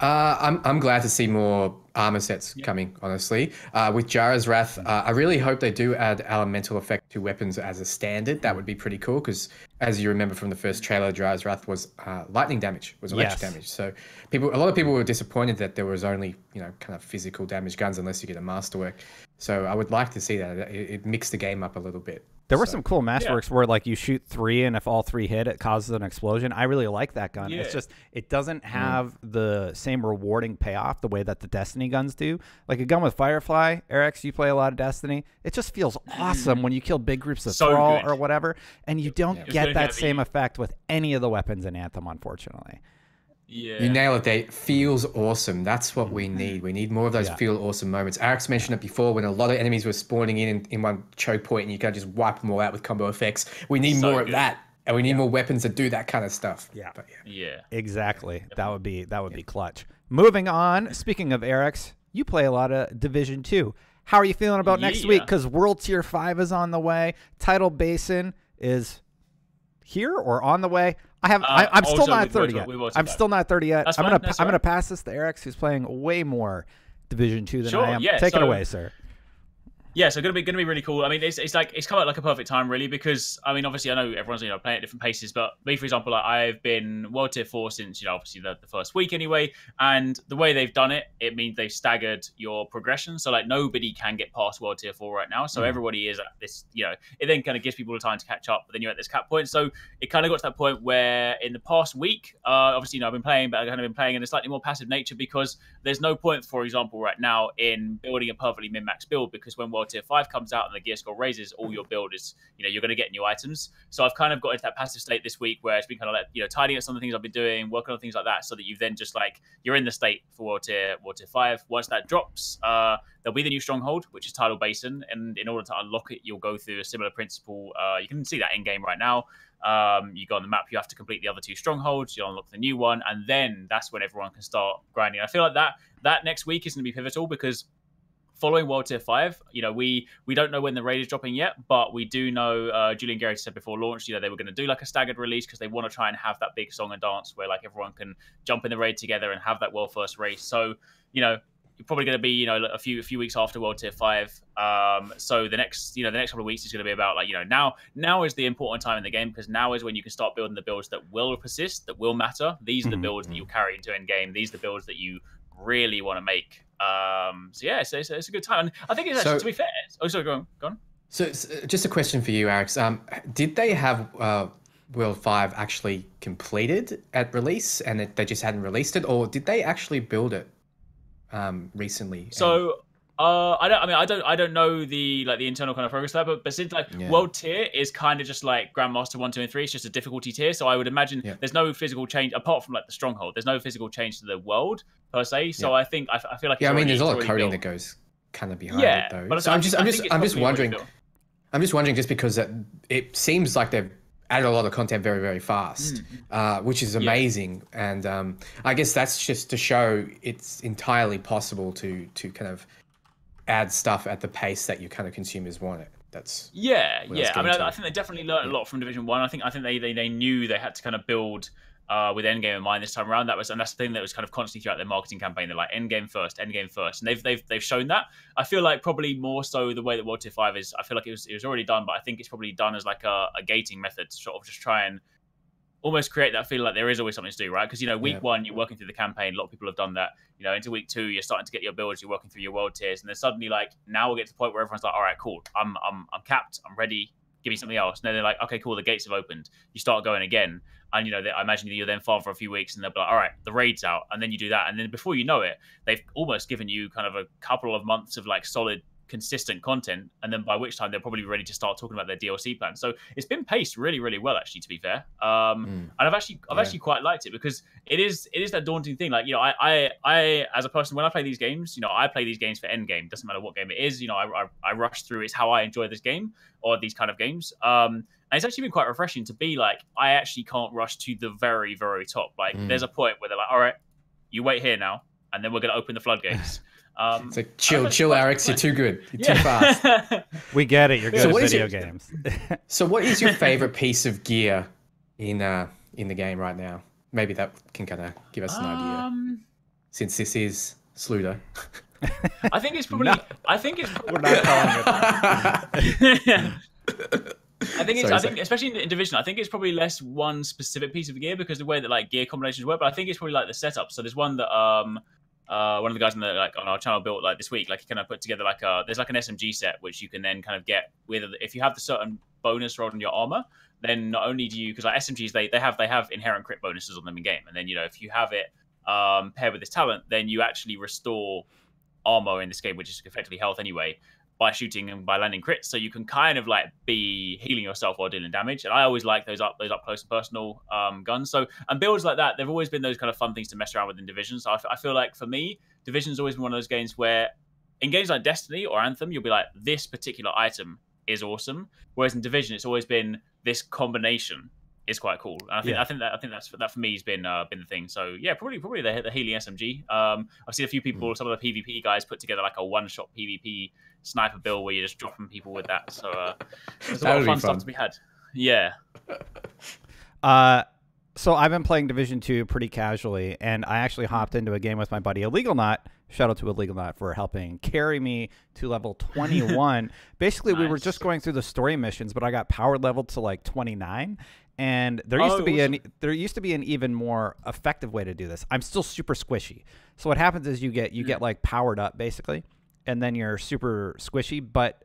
I'm glad to see more armor sets coming, honestly. With Jara's Wrath, I really hope they do add elemental effect to weapons as a standard. That would be pretty cool because, as you remember from the first trailer, Jara's Wrath was lightning damage, was electric damage. So a lot of people were disappointed that there was only, kind of physical damage guns unless you get a masterwork. So I would like to see that. It mixed the game up a little bit. There were some cool masterworks where like you shoot 3 and if all 3 hit, it causes an explosion. I really like that gun. It's just it doesn't have the same rewarding payoff the way that the Destiny guns do. Like a gun with Firefly, Arekkz, you play a lot of Destiny. It just feels awesome when you kill big groups of Thrall or whatever, and you don't get that same effect with any of the weapons in Anthem, unfortunately. You nail it, Dave. Feels awesome. That's what we need. We need more of those feel awesome moments. Arekkz mentioned it before when a lot of enemies were spawning in one choke point and you can just wipe them all out with combo effects. We need more of that. And we need more weapons to do that kind of stuff. Exactly. That would be clutch. Moving on, speaking of Arekkz, you play a lot of Division 2. How are you feeling about next week? Because World Tier 5 is on the way. Tidal Basin is here or on the way. I'm still not 30 yet. I'm still not 30 yet. I'm gonna pass this to Arekkz, who's playing way more Division 2 than I am. Take it away, sir. Yeah, so gonna be really cool. I mean, it's come at like a perfect time, really, because I mean, obviously, I know everyone's playing at different paces, but me, for example, like, I've been World Tier 4 since obviously the first week anyway, and the way they've done it, it means they've staggered your progression, so like nobody can get past World Tier 4 right now, so everybody is at this, it then kind of gives people the time to catch up, but then you're at this cap point, so it kind of got to that point where in the past week, obviously, I've been playing, but I've kind of been playing in a slightly more passive nature because there's no point, for example, right now in building a perfectly min-max build, because when World Tier 5 comes out and the gear score raises, all your build is, you're going to get new items. So I've kind of got into that passive state this week where it's been kind of like, tidying up some of the things I've been doing, working on things like that, so that you then just you're in the state for World Tier 5. Once that drops, there'll be the new Stronghold, which is Tidal Basin, and in order to unlock it, you'll go through a similar principle. You can see that in game right now. You go on the map, you have to complete the other 2 strongholds, you unlock the new one, and then that's when everyone can start grinding. I feel like that next week is going to be pivotal because following World Tier 5, we don't know when the raid is dropping yet, but we do know, Julian Garrett said before launch, they were going to do like a staggered release because they want to try and have that big song and dance where everyone can jump in the raid together and have that world first race. So, you're probably going to be, a few weeks after World Tier 5. So the next couple of weeks is going to be about now is the important time in the game because now is when you can start building the builds that will persist, that will matter. These are the builds that you'll carry into end game. These are the builds that you really want to make. So it's a good time. And I think it's actually, to be fair. Oh, sorry, go on. So just a question for you, Arekkz. Did they have World 5 actually completed at release and they just hadn't released it, or did they actually build it recently? So I don't know the internal kind of progress there, but since World Tier is kind of just like Grandmaster 1, 2, and 3, it's just a difficulty tier. So I would imagine there's no physical change apart from the Stronghold. There's no physical change to the world per se. So I think I feel like there's a lot of coding that goes kind of behind it though. But so I'm just wondering. I'm just wondering just because it seems like they've added a lot of content very, very fast, which is amazing. And I guess that's just to show it's entirely possible to kind of add stuff at the pace that your kind of consumers want it. That's I mean, I think they definitely learned a lot from Division 1. I think they knew they had to kind of build with endgame in mind this time around. And that's the thing that was kind of constantly throughout their marketing campaign. They're like endgame first, and they've shown that. I feel like probably more so the way that World Tier 5 is. I feel like it was already done, but I think it's probably done as like a gating method to sort of just try and almost create that feeling like there is always something to do, right? Because week 1 you're working through the campaign. A lot of people have done that. Into week 2 you're starting to get your builds. You're working through your world tiers, and then suddenly like now we'll get to the point where everyone's like, all right, cool, I'm capped, I'm ready. Give me something else. And then they're like, okay, cool, the gates have opened. You start going again. And, I imagine you're then farm for a few weeks and they'll be like, all right, the raid's out. And then you do that. And then before you know it, they've almost given you kind of a couple of months of like solid, consistent content. And then by which time they're probably ready to start talking about their DLC plan. So it's been paced really, really well, actually, to be fair. And I've actually quite liked it because it is that daunting thing. Like, I as a person, when I play these games, I play these games for end game. Doesn't matter what game it is. I rush through. It's how I enjoy this game or these kind of games. And it's actually been quite refreshing to be like, I actually can't rush to the very, very top. Like, there's a point where they're like, all right, you wait here now, and then we're going to open the floodgates. It's like, chill, Arekkz, you're too good. You're too fast. We get it. You're good at video games. So what is your favorite piece of gear in the game right now? Maybe that can kind of give us an idea. Since this is Splooter. I think it's probably... We're not calling it that. I think especially in Division, I think it's probably less one specific piece of gear because the way that like gear combinations work. But I think it's probably like the setup. So there's one that one of the guys on our channel built like this week. Like he kind of put together like there's like an SMG set which you can then kind of get with if you have the certain bonus rolled on your armor. Then not only do you, because like SMGs they have inherent crit bonuses on them in game, and then if you have it paired with this talent, then you actually restore armor in this game, which is effectively health anyway, by shooting and by landing crits, so you can kind of like be healing yourself while dealing damage. And I always like those up close and personal guns. So and builds like that, they've always been those kind of fun things to mess around with in Division. So I feel like for me, Division's always been one of those games where in games like Destiny or Anthem, you'll be like, this particular item is awesome. Whereas in Division, it's always been this combination is quite cool. And I think that for me has been the thing. So yeah, probably the healing SMG. I've seen a few people, some of the PvP guys, put together like a one-shot PvP sniper build where you're just dropping people with that. So there's a lot of fun stuff to be had. Yeah. So I've been playing Division 2 pretty casually, and I actually hopped into a game with my buddy Illegal Knot. Shout out to Illegal Knot for helping carry me to level 21. Basically, we were just going through the story missions, but I got power leveled to like 29. And there used to be an even more effective way to do this. I'm still super squishy. So what happens is you get like powered up basically, and then you're super squishy, but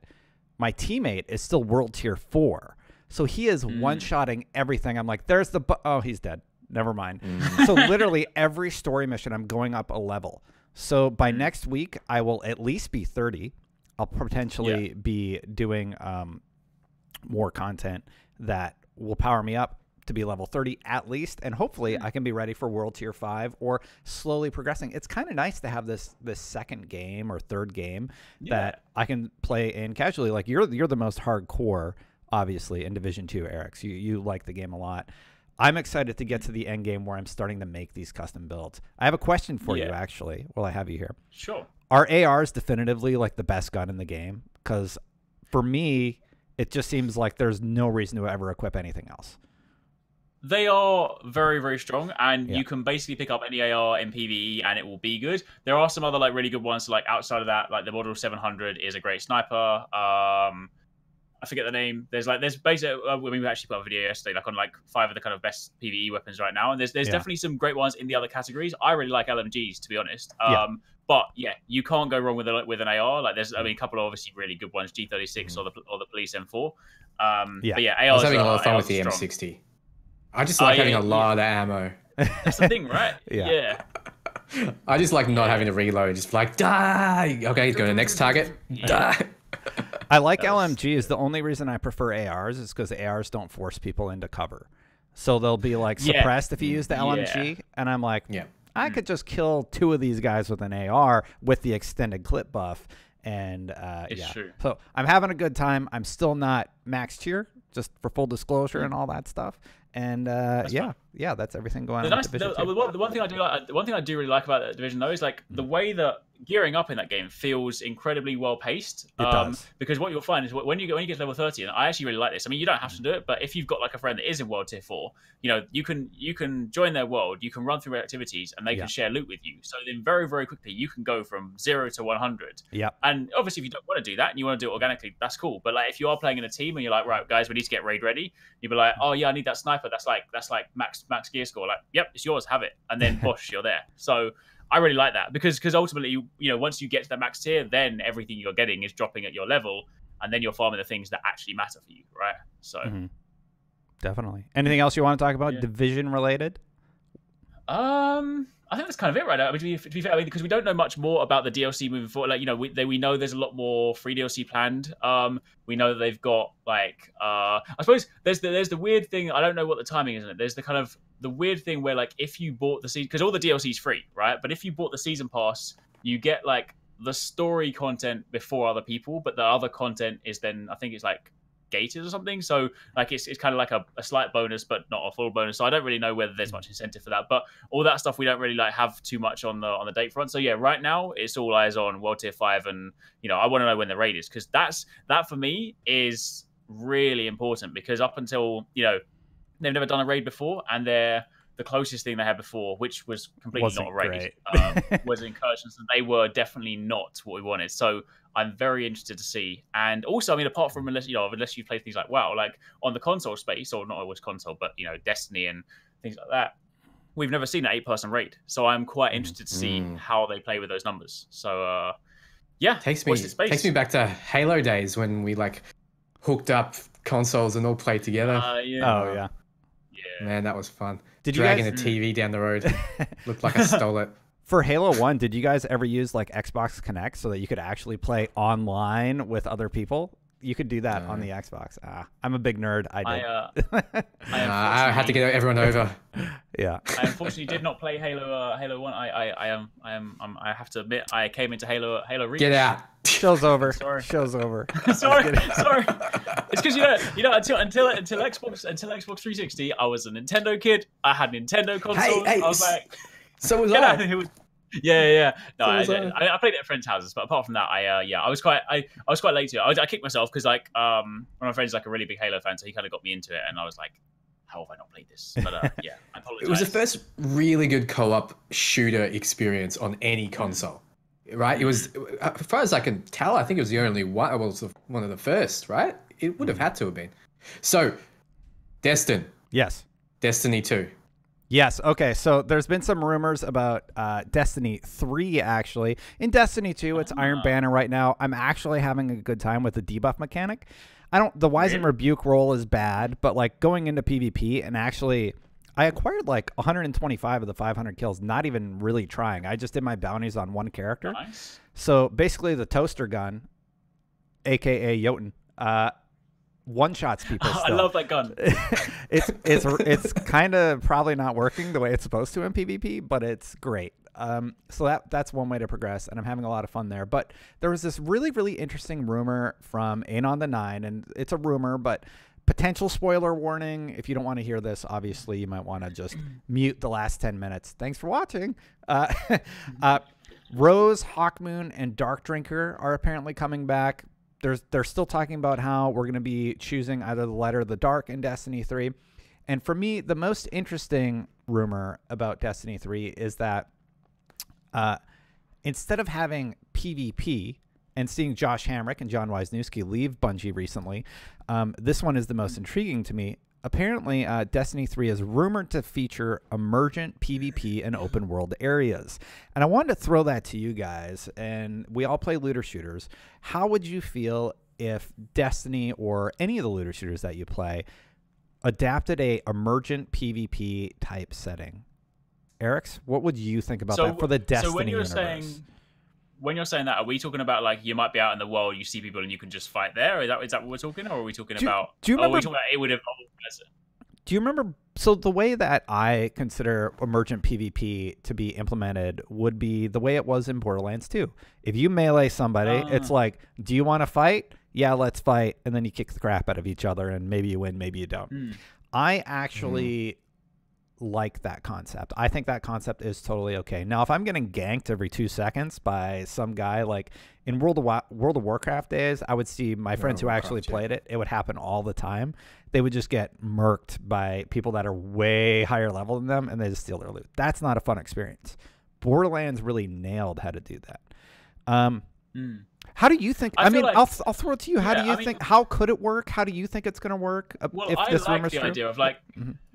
my teammate is still world tier 4. So he is one-shotting everything. I'm like, there's the oh, he's dead. Never mind. So literally every story mission I'm going up a level. So by next week I will at least be 30. I'll potentially be doing more content that will power me up to be level 30 at least, and hopefully I can be ready for world tier 5 or slowly progressing. It's kind of nice to have this second game or third game that I can play in casually. Like you're the most hardcore obviously in Division 2, Arekkz. You like the game a lot. I'm excited to get to the end game where I'm starting to make these custom builds. I have a question for you actually while I have you here. Sure. Are ARs definitively like the best gun in the game? Because for me, it just seems like there's no reason to ever equip anything else. They are very, very strong, and you can basically pick up any AR in PvE and it will be good. There are some other like really good ones. So, like outside of that, like the Model 700 is a great sniper. I forget the name. There's basically we actually put a video yesterday like on like 5 of the kind of best PvE weapons right now, and there's definitely some great ones in the other categories. I really like LMGs, to be honest. But yeah, you can't go wrong with an AR. Like there's, a couple of obviously really good ones, G36 or the Police M4. But yeah, ARs. I was having a lot of fun with the M60. I just like having a lot of ammo. That's the thing, right? Yeah. I just like not having to reload. Just like die. Okay, go to the next target. Die. I like LMGs. The only reason I prefer ARs is because ARs don't force people into cover. So they'll be like suppressed if you use the LMG, and I'm like, I could just kill 2 of these guys with an AR with the extended clip buff. And True. So I'm having a good time. I'm still not max tier, just for full disclosure and all that stuff. And yeah, that's everything going on. The one thing I do really like about that division though is like the way that gearing up in that game feels incredibly well paced. It does. Because what you'll find is when you get to level 30, and I actually really like this. I mean, you don't have to do it, but if you've got like a friend that is in World Tier 4, you know, you can join their world, you can run through activities, and they can share loot with you. So then very, very quickly you can go from 0 to 100. Yeah. And obviously if you don't want to do that and you want to do it organically, that's cool. But like if you are playing in a team and you're like, right guys, we need to get raid ready, you'll be like, oh yeah, I need that sniper. That's like max gear score. Like, yep, it's yours, have it. And then bosh, you're there. So I really like that because ultimately, you know, once you get to the max tier, then everything you're getting is dropping at your level, and then you're farming the things that actually matter for you, right? So, definitely. Anything else you want to talk about, division related? I think that's kind of it right now. I mean, to be fair, I mean, because we don't know much more about the DLC moving forward. Like, you know, we know there's a lot more free DLC planned. We know that they've got like, I suppose there's the weird thing. I don't know what the timing is in it. There's the weird thing where like if you bought the season, because all the DLC is free, right? But if you bought the season pass, you get like the story content before other people, but the other content is then I think it's like gated or something. So like it's kind of like a slight bonus, but not a full bonus. So I don't really know whether there's much incentive for that. But all that stuff we don't really like have too much on the date front. So yeah, right now it's all eyes on World Tier 5, and you know I want to know when the raid is, because that for me is really important, because up until, you know, they've never done a raid before, and they're the closest thing they had before, which was completely not a raid, was incursions, and they were definitely not what we wanted. So I'm very interested to see. And also, I mean, apart from unless you play things like WoW, like on the console space, or not always console, but you know, Destiny and things like that, we've never seen an 8-person raid. So I'm quite interested to see how they play with those numbers. So yeah, takes me back to Halo days when we like hooked up consoles and all played together. Yeah. Man, that was fun. Did you dragging guys... a TV down the road? Looked like I stole it. For Halo 1, did you guys ever use like Xbox Connect so that you could actually play online with other people? You could do that on the Xbox. I'm a big nerd. I did. I had to get everyone over. Yeah. I unfortunately did not play Halo 1. I have to admit, I came into Halo Reach. Get out. Show's over. Sorry. Show's over. sorry. It's because you know until Xbox 360, I was a Nintendo kid. I had Nintendo consoles. Hey, I was like, so was I. Yeah. No, I played it at friends' houses, but apart from that, I was quite late to it. I kicked myself because like one of my friends is like a really big Halo fan, so he kind of got me into it, and I was like, how have I not played this? But yeah, I apologize. It was the first really good co-op shooter experience on any console, right? It was, as far as I can tell, I think it was the only one. Well, it was one of the first, right? It would have had to have been. So, Destin. Yes. Destiny 2. Yes. Okay. So there's been some rumors about Destiny 3, actually. In Destiny 2, it's Iron Banner right now. I'm actually having a good time with the debuff mechanic. The Wise and Rebuke roll is bad, but like going into PvP and actually, I acquired like 125 of the 500 kills, not even really trying. I just did my bounties on one character. Nice. So basically the toaster gun, aka Jotun, one-shots people still. I love that gun. It's kind of probably not working the way it's supposed to in PvP, but it's great. So that's one way to progress, and I'm having a lot of fun there. But there was this really, really interesting rumor from Anon the 9, and it's a rumor, but potential spoiler warning. If you don't want to hear this, obviously you might want to just mute the last 10 minutes. Thanks for watching. Rose, Hawkmoon, and Dark Drinker are apparently coming back. They're still talking about how we're going to be choosing either the light or the dark in Destiny 3. And for me, the most interesting rumor about Destiny 3 is that instead of having PvP and seeing Josh Hamrick and John Wisniewski leave Bungie recently, this one is the most intriguing to me. Apparently, Destiny 3 is rumored to feature emergent PvP and open world areas. And I wanted to throw that to you guys, and we all play looter shooters. How would you feel if Destiny or any of the looter shooters that you play adapted a emergent PvP type setting? Arekkz, what would you think about that for the Destiny universe? When you're saying that, are we talking about like you might be out in the world, you see people, and you can just fight there? Is that what we're talking, or are we talking about? Do you remember? Are we talking about it would evolve as it? Do you remember? So the way that I consider emergent PvP to be implemented would be the way it was in Borderlands 2. If you melee somebody, it's like, do you want to fight? yeah, let's fight, and then you kick the crap out of each other, and maybe you win, maybe you don't. I actually like that concept. I think that concept is totally okay. Now, if I'm getting ganked every 2 seconds by some guy, like in World of Warcraft days, I would see my friends who actually played it. It would happen all the time. They would just get murked by people that are way higher level than them, and they just steal their loot. That's not a fun experience. Borderlands really nailed how to do that. How do you think? I mean, like, I'll throw it to you. How do you think? How could it work? How do you think it's going to work? Well, I like the idea of like.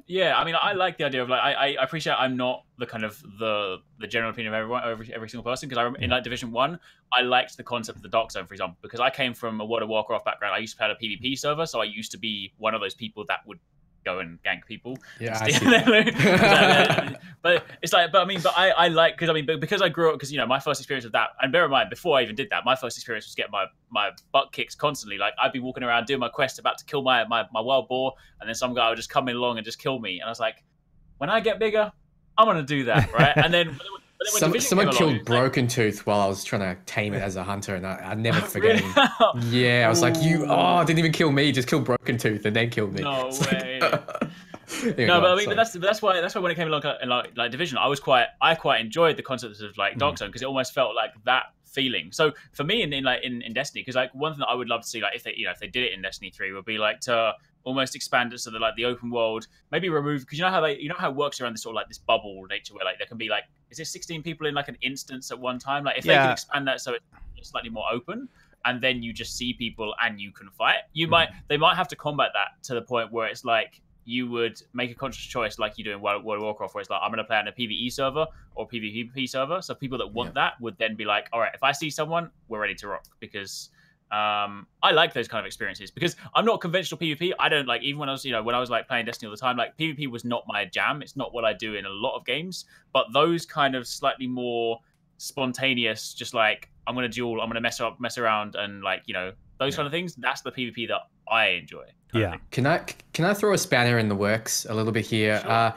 Yeah, I mean, I like the idea of like I appreciate I'm not the kind of the general opinion of everyone, every single person, because in like Division 1, I liked the concept of the Dark Zone, for example, because I came from a World of Warcraft background. I used to play on a PvP server, so I used to be one of those people that would go and gank people. Yeah, I see that. But it's like, I like, because I grew up, because, you know, my first experience with that, and bear in mind, before I even did that, my first experience was getting my butt kicked constantly. Like, I'd be walking around doing my quest, about to kill my wild boar, and then some guy would just come in along and just kill me. And I was like, when I get bigger, I'm going to do that, right? And then... Someone killed Broken Tooth while I was trying to tame it as a hunter, and I never forget him. Yeah, I was like, didn't even kill me, just killed Broken Tooth and then killed me. No way. But that's why when it came along in like Division, I quite enjoyed the concept of like Dark Zone, because it almost felt like that feeling. So for me in Destiny, because like one thing that I would love to see, like if they did it in Destiny 3, would be like to almost expand it so that like the open world, maybe remove, because you know how it works around this sort of like this bubble nature where like there can be like, is there 16 people in like an instance at one time? Like if they can expand that so it's slightly more open, and then you just see people and you can fight, they might have to combat that to the point where it's like you would make a conscious choice, like you do in World of Warcraft, where it's like, I'm going to play on a PvE server or PvP server. So people that want that would then be like, all right, if I see someone, we're ready to rock, because I like those kind of experiences, because I'm not conventional PvP. I don't like, even when I was like playing Destiny all the time, like PvP was not my jam. It's not what I do in a lot of games, but those kind of slightly more spontaneous, just like I'm going to duel, I'm going to mess around, and like, you know, those kind of things. That's the PvP that I enjoy. Yeah. Can I throw a spanner in the works a little bit here? Sure.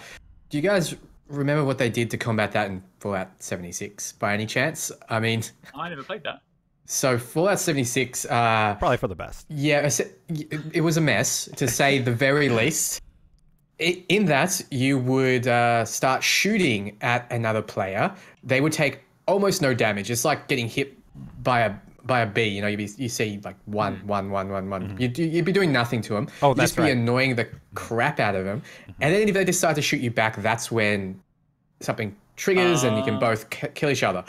Do you guys remember what they did to combat that in Fallout 76 by any chance? I mean, I never played that. So Fallout 76... probably for the best. Yeah, it was a mess, to say the very least. In that, you would start shooting at another player. They would take almost no damage. It's like getting hit by a bee. You know, you see like one. You'd be doing nothing to them. Oh, You'd that's just be annoying the crap out of them. And then if they decide to shoot you back, that's when something triggers and you can both kill each other.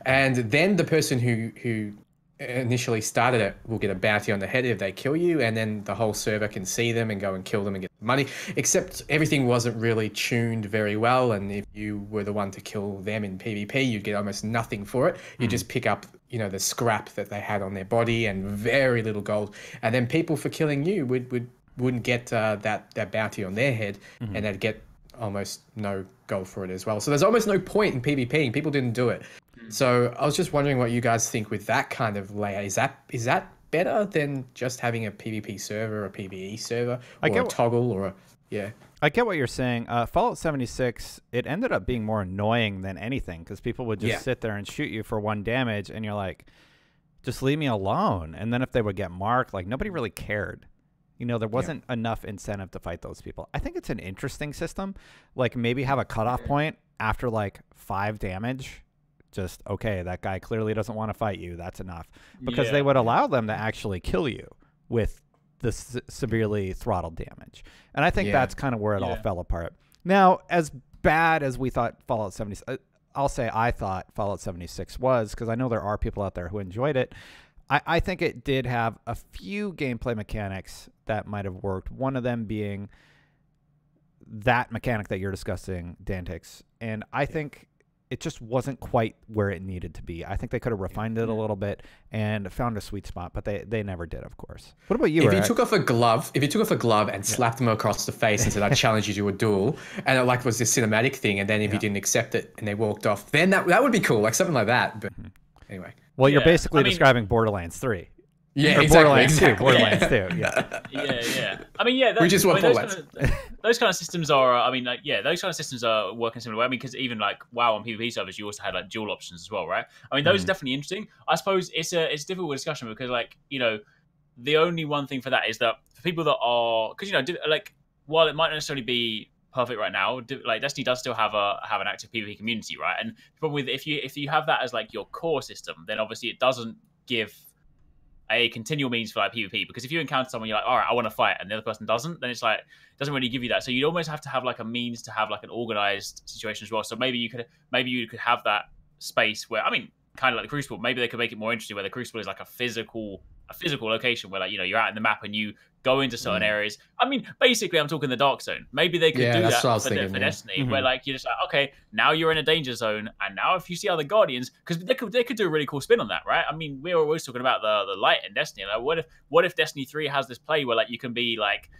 And then the person who initially started it will get a bounty on the head if they kill you, and then the whole server can see them and go and kill them and get money, except everything wasn't really tuned very well, and if you were the one to kill them in PvP, you'd get almost nothing for it. You just pick up, you know, the scrap that they had on their body and very little gold, and then people for killing you wouldn't get that bounty on their head, and they'd get almost no gold for it as well. So there's almost no point in PvP. People didn't do it. So I was just wondering what you guys think with that kind of layout. Is that better than just having a PvP server, or a PvE server, or a toggle, or yeah? I get what you're saying. Fallout 76, it ended up being more annoying than anything, because people would just sit there and shoot you for 1 damage, and you're like, just leave me alone. And then if they would get marked, like nobody really cared. You know, there wasn't enough incentive to fight those people. I think it's an interesting system. Like maybe have a cutoff point after like 5 damage. Just, okay, that guy clearly doesn't want to fight you. That's enough. Because they would allow them to actually kill you with the severely throttled damage. And I think that's kind of where it all fell apart. Now, as bad as we thought Fallout 76, I'll say I thought Fallout 76 was, because I know there are people out there who enjoyed it. I think it did have a few gameplay mechanics that might have worked. One of them being that mechanic that you're discussing, Dantics. And I think it just wasn't quite where it needed to be. I think they could have refined it a little bit and found a sweet spot, but they never did, of course. What about you, If Arekkz? you took off a glove and slapped them across the face and said, I challenge you to a duel, and it like was this cinematic thing, and then if you didn't accept it and they walked off, then that would be cool, like something like that. But anyway. Well, you're basically describing Borderlands 3. Yeah, or exactly. Borderlands 2. Yeah. Yeah. I mean, yeah. Which is what Borderlands. Those kind of systems are. I mean, like, those kind of systems are working similar way. I mean, because even like WoW on PvP servers, you also had like dual options as well, right? I mean, those are definitely interesting. I suppose it's a difficult discussion because, like, you know, the only one thing for that is that for people that are, because like while it might not necessarily be perfect right now, like Destiny does still have an active PvP community, right? And the problem with if you have that as like your core system, then obviously it doesn't give a continual means for like PvP, because if you encounter someone, you're like, all right, I want to fight, and the other person doesn't, then it's like it doesn't really give you that. So you'd almost have to have like a means to have like an organized situation as well. So maybe you could have that space where, I mean, kind of like the Crucible, maybe they could make it more interesting where the Crucible is like a physical location where, like, you're out in the map and you go into certain areas. I mean, basically, I'm talking the Dark Zone. Maybe they could do that for Destiny, where like you're just like, okay, now you're in a danger zone, and now if you see other Guardians, because they could do a really cool spin on that, right? I mean, we're always talking about the light in Destiny. Like, what if Destiny 3 has this play where like you can be like,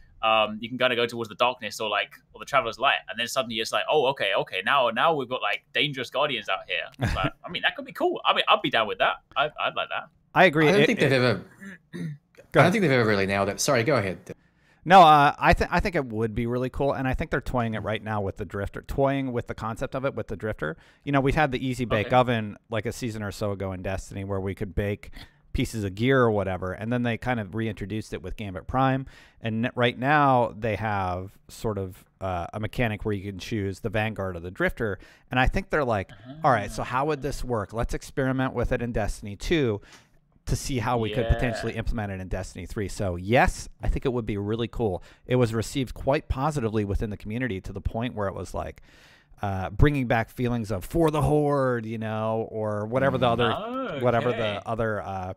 you can kind of go towards the darkness or the Traveler's Light, and then suddenly it's like, oh, okay, now we've got like dangerous Guardians out here. It's like, I mean, that could be cool. I mean, I'd be down with that. I'd like that. I agree. I don't think they've ever really nailed it. Sorry, go ahead. No, I think it would be really cool, and I think they're toying it right now with the Drifter, toying with the concept of it with the Drifter. We had the Easy Bake Oven like a season or so ago in Destiny, where we could bake pieces of gear or whatever, and then they kind of reintroduced it with Gambit Prime, and right now they have sort of a mechanic where you can choose the Vanguard or the Drifter, and I think they're like, all right, so how would this work? Let's experiment with it in Destiny 2 to see how we could potentially implement it in Destiny 3. So yes, I think it would be really cool. It was received quite positively within the community, to the point where it was like bringing back feelings of For the Horde, or whatever the other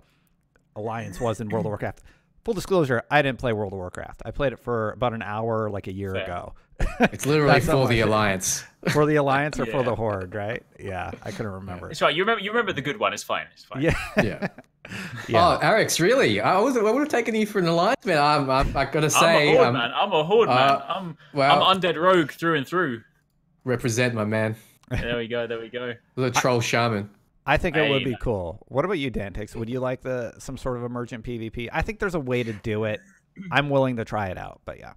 alliance was in World of Warcraft. Full disclosure, I didn't play World of Warcraft. I played it for about an hour like a year ago. It's literally for the Alliance. For the Alliance or for the Horde, right? Yeah, I couldn't remember. It's right. You remember the good one. It's fine. It's fine. Yeah. Yeah. Oh, Arekkz, really? I would have taken you for an Alliance, man. I gotta say, I'm a Horde man. I'm undead rogue through and through. Represent, my man. There we go. The troll shaman. I think it would be cool. What about you, Dantics? Would you like some sort of emergent PvP? I think there's a way to do it. I'm willing to try it out, but yeah.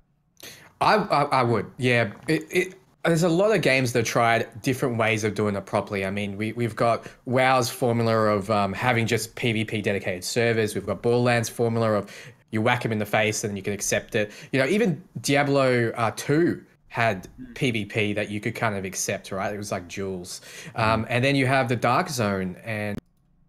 I would, yeah. There's a lot of games that tried different ways of doing it properly. I mean, we've got WoW's formula of having just PvP dedicated servers. We've got Borderlands formula of you whack them in the face and you can accept it. Even Diablo 2 had PvP that you could kind of accept, right? It was like duels. And then you have the Dark Zone, and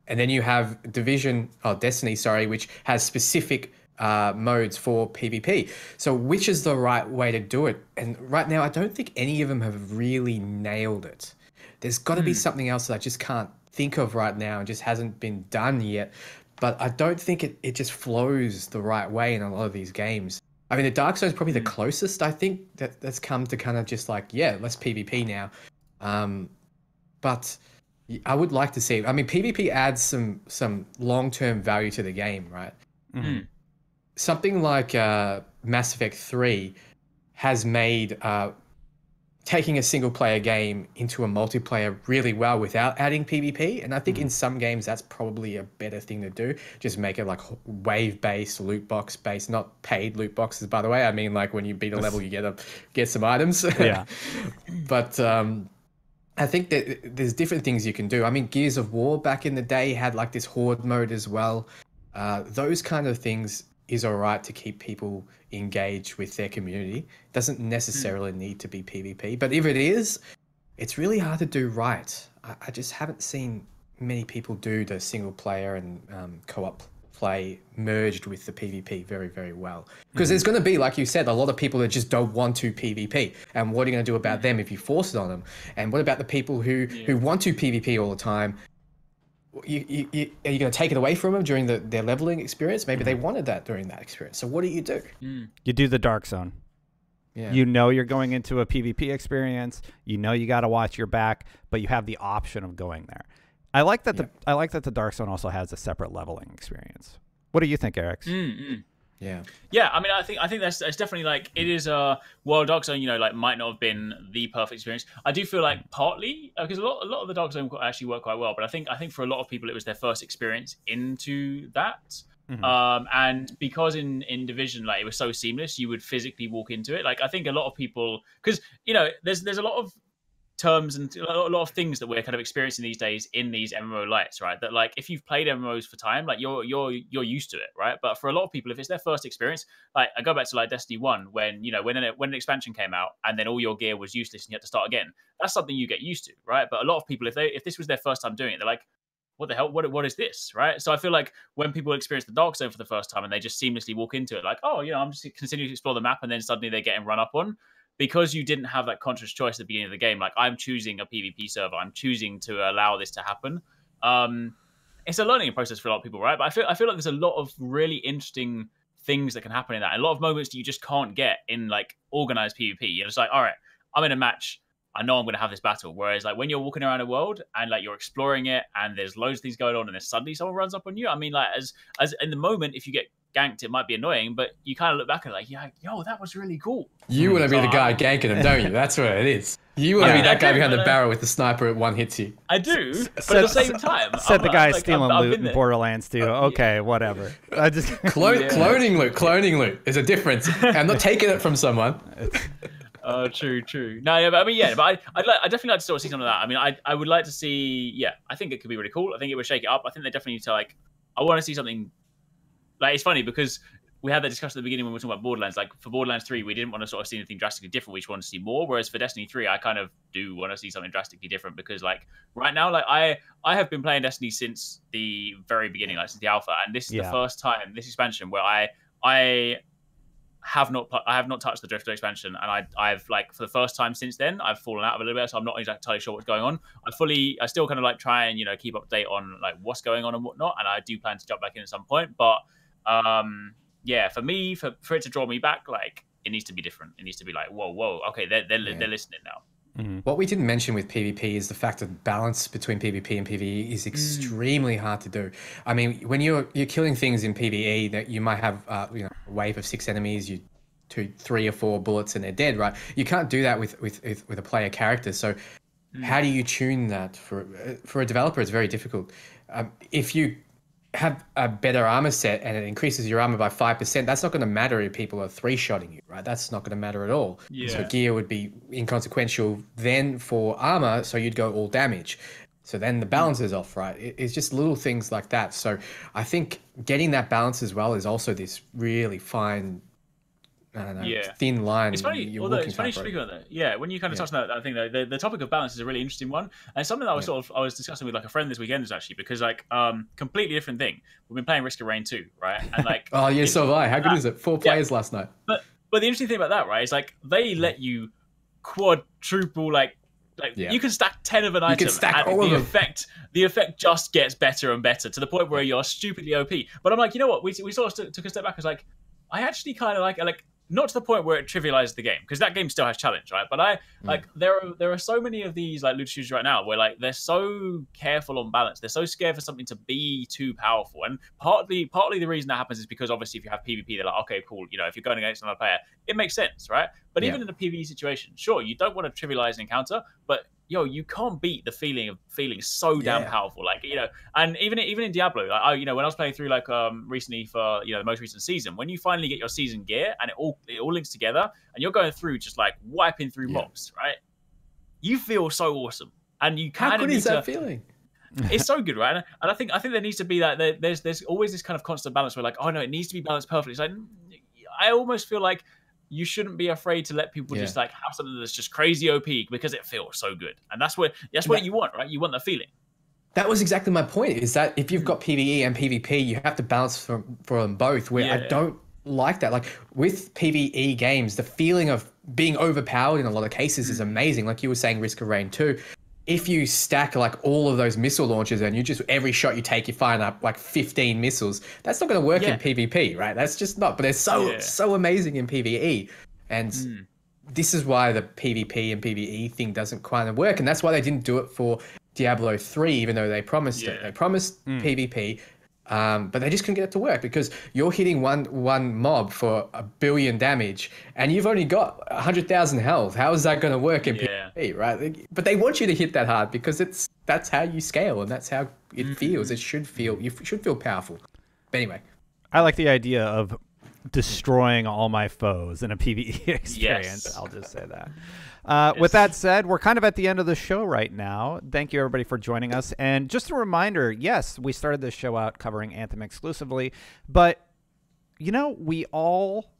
then you have Destiny, which has specific modes for PvP. So which is the right way to do it? And right now, I don't think any of them have really nailed it. There's got to be something else that I just can't think of right now and just hasn't been done yet. But I don't think it just flows the right way in a lot of these games. I mean, the Dark Zone is probably the closest, I think, that's come to kind of just like, yeah, let's PvP now. But I would like to see, I mean, PvP adds some long-term value to the game, right? Mm-hmm. Something like Mass Effect 3 has made taking a single-player game into a multiplayer really well without adding PvP. And I think in some games that's probably a better thing to do. Just make it like wave-based, loot box-based, not paid loot boxes, by the way. I mean, like when you beat a level, you get some items. Yeah. But I think that there's different things you can do. I mean, Gears of War back in the day had like this horde mode as well. Those kind of things is all right to keep people engaged with their community. Doesn't necessarily need to be PvP, but if it is, it's really hard to do right. I just haven't seen many people do the single player and co-op play merged with the PvP very, very well. Because there's going to be, like you said, a lot of people that just don't want to PvP. And what are you going to do about them if you force it on them? And what about the people who want to PvP all the time? Are you going to take it away from them during their leveling experience? Maybe they wanted that during that experience. So what do? You do the Dark Zone. Yeah. You're going into a PvP experience. You got to watch your back, but you have the option of going there. I like that the Dark Zone also has a separate leveling experience. What do you think, Arekkz? Yeah. I mean, I think that's definitely like it is a Dark Zone. Like might not have been the perfect experience. I do feel like partly because a lot of the Dark Zone actually work quite well. But I think for a lot of people it was their first experience into that. And because in Division, like it was so seamless, you would physically walk into it. Like I think a lot of people, because there's a lot of terms and a lot of things that we're kind of experiencing these days in these MMO lights, right? That like if you've played MMOs for time, like you're used to it, right? But for a lot of people, if it's their first experience, like I go back to like Destiny 1, when when an expansion came out and then all your gear was useless and you had to start again, that's something you get used to, right? But a lot of people, if this was their first time doing it, they're like, what the hell? What is this, right? So I feel like when people experience the Dark Zone for the first time and they just seamlessly walk into it, like, oh, I'm just continuing to explore the map, and then suddenly they're getting run up on, because you didn't have that conscious choice at the beginning of the game. Like, I'm choosing a PvP server, I'm choosing to allow this to happen. It's a learning process for a lot of people, right? But I feel like there's a lot of really interesting things that can happen in that, and a lot of moments that you just can't get in like organized PvP. You're just like, all right, I'm in a match, I know I'm going to have this battle. Whereas like when you're walking around a world and like you're exploring it and there's loads of things going on and then suddenly someone runs up on you. I mean, like as in the moment, if you get ganked, it might be annoying, but you kind of look back and like, yeah, yo, that was really cool. You want to be the guy ganking him, don't you? That's what it is. You want to be that guy behind the barrel with the sniper at one hits you. I do, but at the same time, said the guy stealing loot in Borderlands too. Okay, whatever. I just cloning loot. There's a difference. I'm not taking it from someone. True. No, yeah, but I mean, yeah, but I'd definitely like to sort of see some of that. I mean, I would like to see, yeah, I think it could be really cool. I think it would shake it up. I think they definitely need to like, I want to see something. Like, it's funny because we had that discussion at the beginning when we were talking about Borderlands. Like for Borderlands 3, we didn't want to sort of see anything drastically different. We just wanted to see more. Whereas for Destiny 3, I kind of do want to see something drastically different, because like right now, like I have been playing Destiny since the very beginning, like since the alpha, and this is the first time, this expansion, where I have not touched the Drifter expansion, and I've like for the first time since then I've fallen out of a little bit, so I'm not entirely sure what's going on. I still kind of like try and keep up to date on like what's going on and whatnot, and I do plan to jump back in at some point. But yeah, for me, for it to draw me back, like it needs to be different. It needs to be like whoa, okay, they're listening now. Mm-hmm. What we didn't mention with PvP is the fact that balance between PvP and PvE is extremely hard to do. I mean, when you're killing things in PvE that you might have a wave of 6 enemies, 2, 3 or 4 bullets and they're dead, right? You can't do that with a player character. So how do you tune that? For a developer, it's very difficult. If you have a better armor set and it increases your armor by 5%, that's not going to matter if people are 3-shotting you, right? That's not going to matter at all. Yeah. So gear would be inconsequential then for armor, so you'd go all damage. So then the balance is off, right? It's just little things like that. So I think getting that balance as well is also this really fine, I don't know, thin line. It's funny, you speak about that. Yeah, when you kind of touch on that, I think the topic of balance is a really interesting one, and something that I was discussing with like a friend this weekend, is actually because like completely different thing. We've been playing Risk of Rain 2, right? And like oh yeah, so have I. How good is it? 4 players last night. But the interesting thing about that, right, is like they let you quadruple like you can stack 10 of an item, and the effect just gets better and better to the point where you're stupidly OP. But I'm like, you know what? We sort of took a step back. I was like, I actually kind of like not to the point where it trivializes the game, because that game still has challenge, right? But like there are so many of these like loot shooters right now where like they're so careful on balance. They're so scared for something to be too powerful, and partly the reason that happens is because obviously if you have PvP, they're like, okay, cool, if you're going against another player, it makes sense, right? But even in a PvE situation, sure, you don't want to trivialize an encounter, but you can't beat the feeling of feeling so damn powerful, like and even in Diablo, like when I was playing through like recently for the most recent season, when you finally get your season gear and it all links together and you're going through just like wiping through mobs, right? You feel so awesome, and you kind of how good is that feeling? It's so good, right? And I think there needs to be that there's always this kind of constant balance where like, oh no, it needs to be balanced perfectly. It's like I almost feel like you shouldn't be afraid to let people just like have something that's just crazy OP because it feels so good, and that's what you want, right? You want that feeling. That was exactly my point. Is that if you've got PvE and PvP, you have to balance for them both. Where I don't like that. Like with PvE games, the feeling of being overpowered in a lot of cases is amazing. Like you were saying, Risk of Rain 2. If you stack like all of those missile launchers and you just every shot you take, you find up like 15 missiles, that's not going to work in PvP, right? That's just not. But they're so amazing in PvE, and this is why the PvP and PvE thing doesn't quite work, and that's why they didn't do it for Diablo 3, even though they promised it. They promised PvP. But they just couldn't get it to work because you're hitting one mob for 1 billion damage and you've only got 100,000 health. How is that going to work in PvP, right? But they want you to hit that hard because that's how you scale and that's how it feels. You should feel powerful. But anyway, I like the idea of destroying all my foes in a PvE experience. Yes. I'll just say that. With that said, we're kind of at the end of the show right now. Thank you, everybody, for joining us. And just a reminder, yes, we started this show out covering Anthem exclusively, but, you know, we all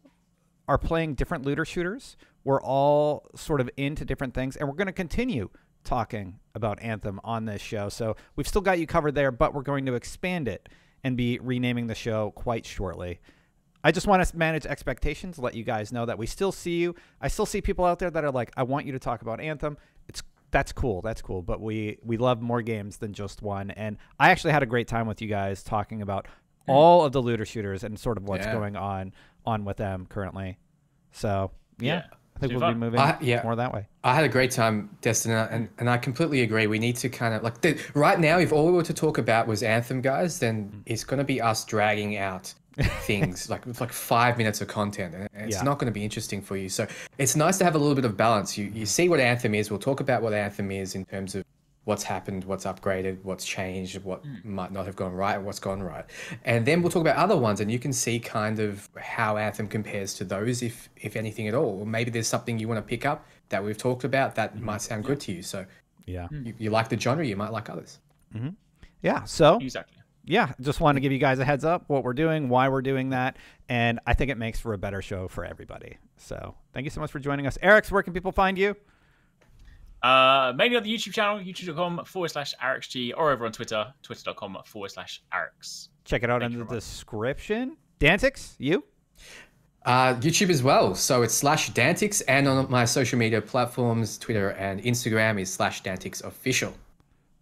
are playing different looter shooters. We're all sort of into different things, and we're going to continue talking about Anthem on this show. So we've still got you covered there, but we're going to expand it and be renaming the show quite shortly. I just want to manage expectations, let you guys know that we still see you. I still see people out there that are like, I want you to talk about Anthem. That's cool. That's cool. But we love more games than just one. And I actually had a great time with you guys talking about all of the looter shooters and sort of what's going on with them currently. So, yeah. I think we'll be moving more that way. I had a great time, Destin, and I completely agree. We need to kind of, like, right now, if all we were to talk about was Anthem, guys, then it's going to be us dragging out things, like 5 minutes of content, and it's not going to be interesting for you. So it's nice to have a little bit of balance. You see what Anthem is. We'll talk about what Anthem is in terms of what's happened, what's upgraded, what's changed, what might not have gone right, what's gone right. And then we'll talk about other ones, and you can see kind of how Anthem compares to those, if anything at all. Or maybe there's something you want to pick up that we've talked about that might sound good to you. So you like the genre, you might like others. Yeah, so exactly. Yeah, just wanted to give you guys a heads up what we're doing, why we're doing that, and I think it makes for a better show for everybody. So thank you so much for joining us. Arekkz, where can people find you? Mainly on the YouTube channel, youtube.com/ArexG, or over on Twitter, twitter.com/Arekkz. Check it out in the description. Dantics, you? YouTube as well. So it's /Dantics, and on my social media platforms, Twitter and Instagram is /DanticsOfficial.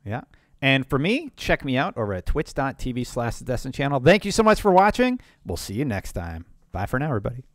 Yeah. And for me, check me out over at twitch.tv/Destin channel. Thank you so much for watching. We'll see you next time. Bye for now, everybody.